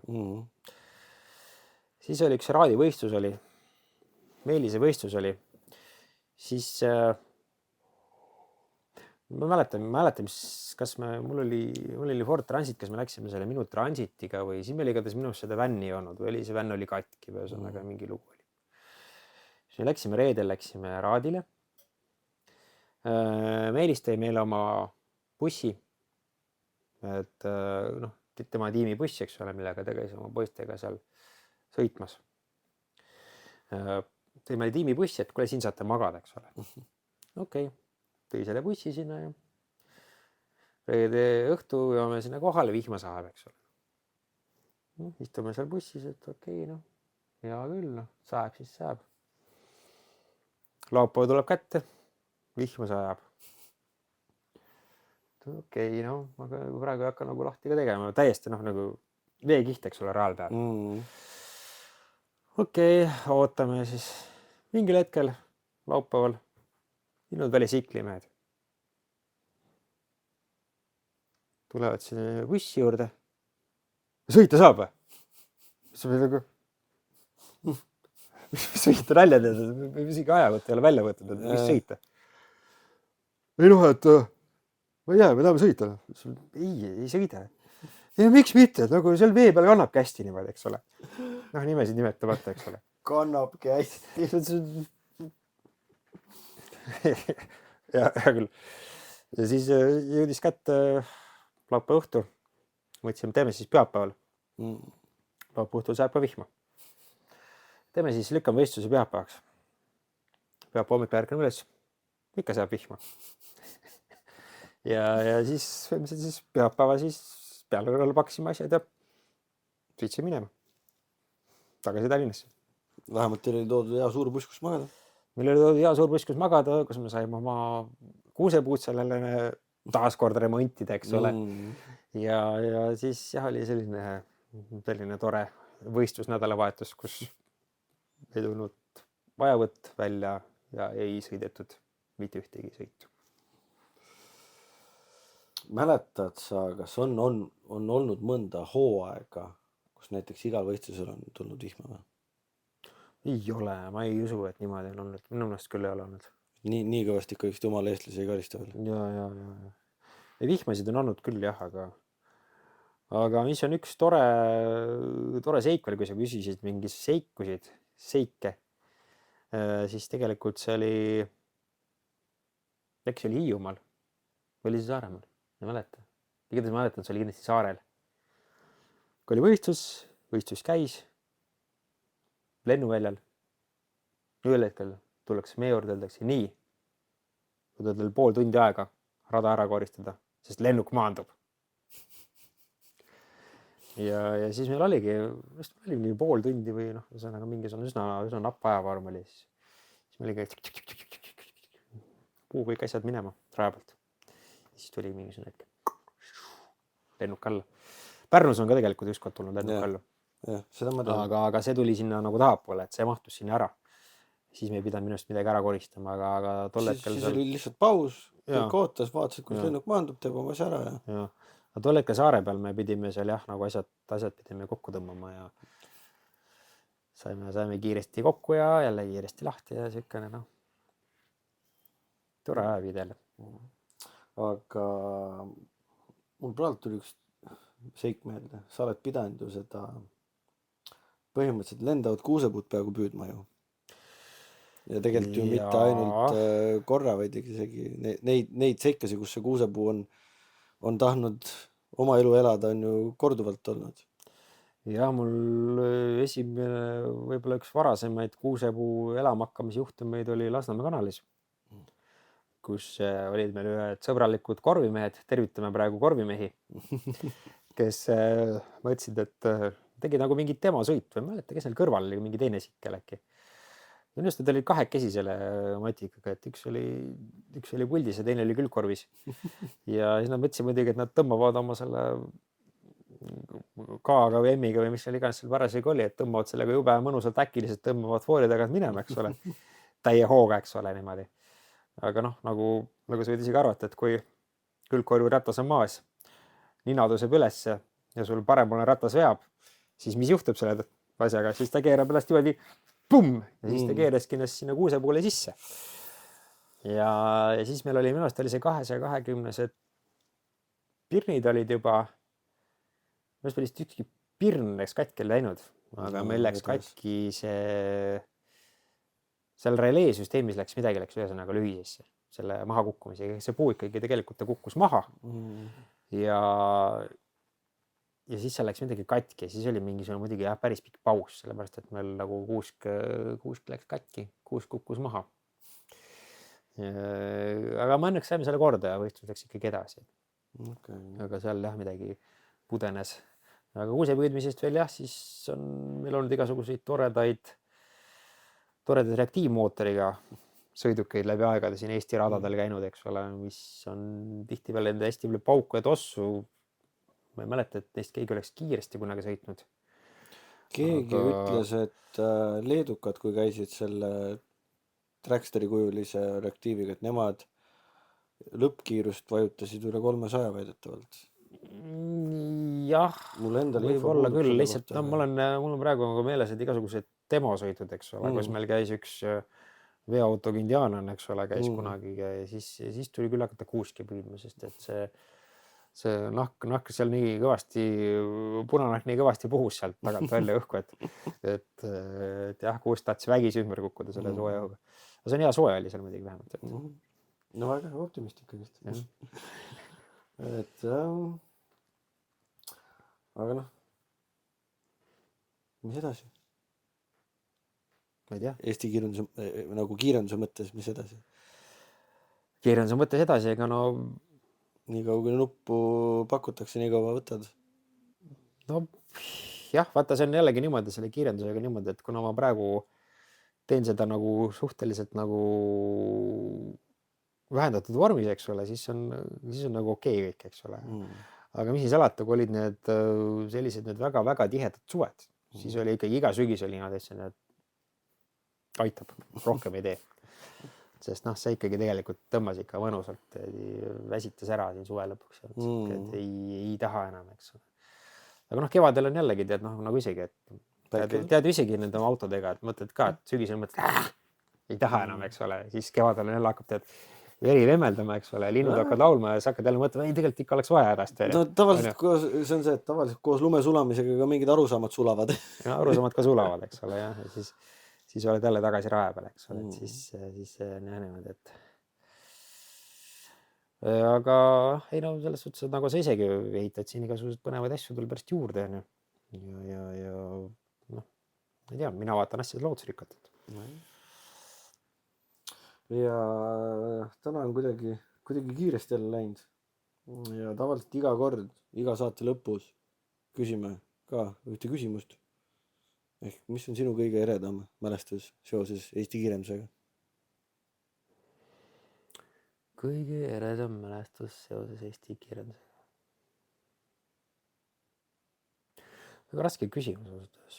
A: Siis oli üks raadivõistlus oli, Meelise võistlus oli, siis ma mäletan, kas mul oli Ford Transit, kas me läksime selle minu Transitiga või siis meil igatahes minust seda vänni ei olnud või see vänn oli katki või ühesõnaga mingi lugu oli. Siis me läksime reedel, läksime raadile. Meelis tõi meile oma bussi, et tema tiimibussi, eks ole, millega ta käis oma poistega seal sõitmas. Tõi meile tiimibussi, et kuule, siin saate magada, eks ole. Okei. Tõi selle bussi sinna ja reede õhtu joome sinna kohale, vihma saab, eks ole. Istume seal bussis, et okei, hea küll, saab siis saab. Laupäev tuleb kätte, vihma sajab. Okei, aga praegu ei hakka nagu lahti ka tegema, täiesti nagu veekiht, eks ole, real peal. Okei, ootame siis mingil hetkel laupäeval ilnud välisiklimehed. Tulevad sinna bussi juurde. Sõita saab või? See oli nagu... Sõita nalja teada, me isegi ajakott ei ole välja võtnud, et mis sõita. Ei et ma ei tea, me tahame sõita. Ei sõida. Ja miks mitte, nagu seal vee peal kannabki hästi niimoodi, eks ole. Nimesid nimetamata, eks ole.
B: Kannabki hästi.
A: ja küll. Ja siis jõudis kätte laupäeva õhtu. Mõtlesime, teeme siis pühapäeval. Laupäeva õhtul saab ka vihma. Teeme siis lükkame võistluse pühapäevaks. Pühapäeva hommikul ärkan üles. Ikka saab vihma. ja siis pühapäeva siis peale paksime asjad ja sõitsime minema. Tagasi Tallinnasse.
B: Vähemalt teil oli toodud hea suur buss, kus magada.
A: Meil oli toodud hea suur buss, kus magada, kus me saime oma kuusepuud sellele taaskord remontida, eks ole. Ja siis oli selline tore võistlus nädalavahetus, kus ei tulnud vajavõtt välja ja ei sõidetud mitte ühtegi sõitu.
B: Mäletad sa, kas on olnud mõnda hooaega, kus näiteks igal võistlusel on tulnud vihma või?
A: Ei ole, ma ei usu, et niimoodi on olnud. Minu meelest küll ei ole olnud.
B: Nii kõvasti ikka üks jumala eestlasi ei karista veel.
A: Ja. Vihmasid on olnud küll jah, aga mis on üks tore seik veel, kui sa küsisid mingi seike, siis tegelikult see oli Hiiumaal või oli see Saaremaal, ei mäleta. Igatahes mäletan, see oli kindlasti Saarel. Kui oli võistlus käis lennuväljal. Ühel hetkel tullakse meie juurde, öeldakse nii, kui teil pool tundi aega rada ära koristada, sest lennuk maandub. Ja siis meil oligi pool tundi või üsna napp ajavarm oli. Siis meil oligi puu kõik asjad minema raja pealt. Siis tuli mingisugune hetk lennuk alla. Pärnus on ka tegelikult ükskord tulnud lennuk alla. Aga see tuli sinna nagu tahapoole, et see mahtus sinna ära. Siis me ei pidanud minust midagi ära koristama, aga tol hetkel...
B: Siis oli lihtsalt paus, kõik ootas, vaatasid, kus lennuk maandub, teeb oma asja ära.
A: Ja. Aga tol hetkel saare peal me pidime seal nagu asjad pidime kokku tõmbama ja saime kiiresti kokku ja jälle kiiresti lahti ja siukene tore ajaviidel.
B: Aga mul praegu tuli üks seik meelde. Sa oled pidanud ju seda põhimõtteliselt lendavad kuusepuud peaaegu püüdma ju. Ja tegelikult ju mitte ainult korra, vaid isegi neid seikasi, kus see kuusepuu on tahtnud oma elu elada, on ju korduvalt olnud.
A: Ja mul esimene, võib-olla üks varasemaid kuusepuu elamahakkamise juhtumeid oli Lasnamäe kanalis, kus olid meil ühed sõbralikud korvimehed, tervitame praegu korvimehi, kes mõtlesid, et tegi nagu mingit demosõit või mäleta, kes neil kõrval oli mingi teine sikkel äkki. minu arust nad olid kahekesi selle matikaga, et üks oli puldis ja teine oli külgkorvis. Ja siis nad mõtlesid muidugi, et nad tõmbavad oma selle K-ga või M-iga või mis seal iganes seal parasjagu oli, et tõmbavad sellega jube mõnusalt äkiliselt tõmbavad foori tagant minema, eks ole. Täie hooga, eks ole, niimoodi. Aga noh, nagu sa võid isegi arvata, et kui külgkorvi ratas on maas, nina tõuseb ülesse ja sul parempoolne ratas veab, siis mis juhtub selle asjaga? Siis ta keerab ennast niimoodi pumm ja siis ta keeraski ennast sinna kuuse poole sisse. Ja siis meil oli, minu arust oli see 220 pirnid olid juba, minu arust vist ükski pirn läks katki läinud, aga meil läks katki seal releesüsteemis midagi läks ühesõnaga lühisesse, selle maha kukkumisega. See puu ikkagi tegelikult ta kukkus maha ja siis seal läks midagi katki ja siis oli mingisugune muidugi jah, päris pikk paus, sellepärast et meil nagu kuusk läks katki, kuusk kukkus maha. Aga ma õnneks saime selle korda ja võistlus läks ikkagi edasi.
B: Okay.
A: Aga seal jah, midagi pudenes. Aga kuusepüüdmisest veel jah, siis on meil olnud igasuguseid toredaid reaktiivmootoriga sõidukeid läbi aegade siin Eesti radadel käinud, eks ole, mis on tihtipeale enda hästi palju pauku ja tossu. Ma ei mäleta, et neist keegi oleks kiiresti kunagi sõitnud.
B: Keegi ütles, et leedukad, kui käisid selle Tracksteri kujulise reaktiiviga, et nemad lõppkiirust vajutasid üle 300 väidetavalt.
A: Jah,
B: mul endal
A: võib olla küll, lihtsalt no, mul on praegu meeles, et igasugused demosõitud, eks ole, kus meil käis üks veoautoga indiaanan, eks ole, käis kunagi ja siis tuli küll hakata kuuski püüdma, sest et see nahk seal nii kõvasti, punanahk nii kõvasti puhus sealt tagant välja õhku, et jah, kuust tahtis vägis ümber kukkuda selle sooja õhuga. Aga see on hea soe oli seal muidugi vähemalt.
B: No väga optimistika vist. Et aga noh, mis edasi?
A: Ma ei tea.
B: Eesti nagu kiirenduse mõttes, mis edasi?
A: Kiirenduse mõttes edasi, ega no...
B: Nii kaua kui nuppu pakutakse, nii kaua võtad?
A: No jah, vaata, see on jällegi niimoodi selle kiirendusega niimoodi, et kuna ma praegu teen seda nagu suhteliselt nagu vähendatud vormis, eks ole, siis on nagu okei kõik, eks ole. Aga mis siis alati, kui olid need sellised need väga-väga tihedad suved, siis oli ikkagi iga sügis oli nad ütlesin, et aitab, rohkem ei tee. Sest noh, see ikkagi tegelikult tõmbas ikka mõnusalt, väsitas ära siin suve lõpuks, et ei taha enam, eks ole. Aga noh, kevadel on jällegi, tead, noh, nagu isegi, et tead isegi nende autodega, et mõtled ka, et sügisel mõtled, ei taha enam, eks ole, siis kevadel on jälle hakkab, tead, veri vemeldama, eks ole, linnud hakkad laulma ja sa hakkad jälle mõtlema, ei, tegelikult ikka oleks vaja hädast veel.
B: No tavaliselt see on see, et tavaliselt koos lume sulamisega ka mingid arusaamad sulavad.
A: Ja arusaamad ka sulavad, eks ole, jah, ja siis oled jälle tagasi raja peal, eks ole, et siis on jah niimoodi, et aga ei no selles suhtes, et nagu sa isegi ehitad siin igasugused põnevaid asju tuleb pärast juurde ja noh, ei tea, mina vaatan asjad lootusrikkalt.
B: Ja täna on kuidagi kiiresti jälle läinud ja tavaliselt iga kord, iga saate lõpus küsime ka ühte küsimust. Ehk mis on sinu kõige eredam mälestus seoses Eesti kiirendusega?
A: Kõige eredam mälestus seoses Eesti kiirendusega. Väga raske küsimus osutades.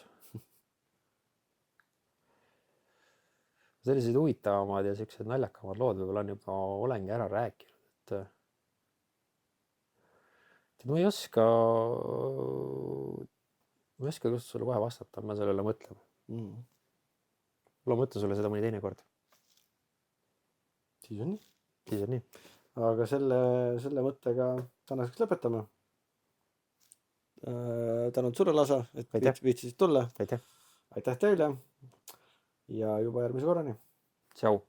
A: Sellised huvitavamad ja sellised naljakamad lood võib-olla on juba olengi ära rääkinud. Et ma ei oska kuidas sulle kohe vastata, ma sellele mõtlema. Ma mõtlen sulle seda mõni teine kord.
B: Siis on
A: nii.
B: Aga selle mõttega tänaseks lõpetame. Tänud sulle, Lasa, et viitsisid tulla.
A: Aitäh
B: teile ja juba järgmise korrani.
A: Tšau.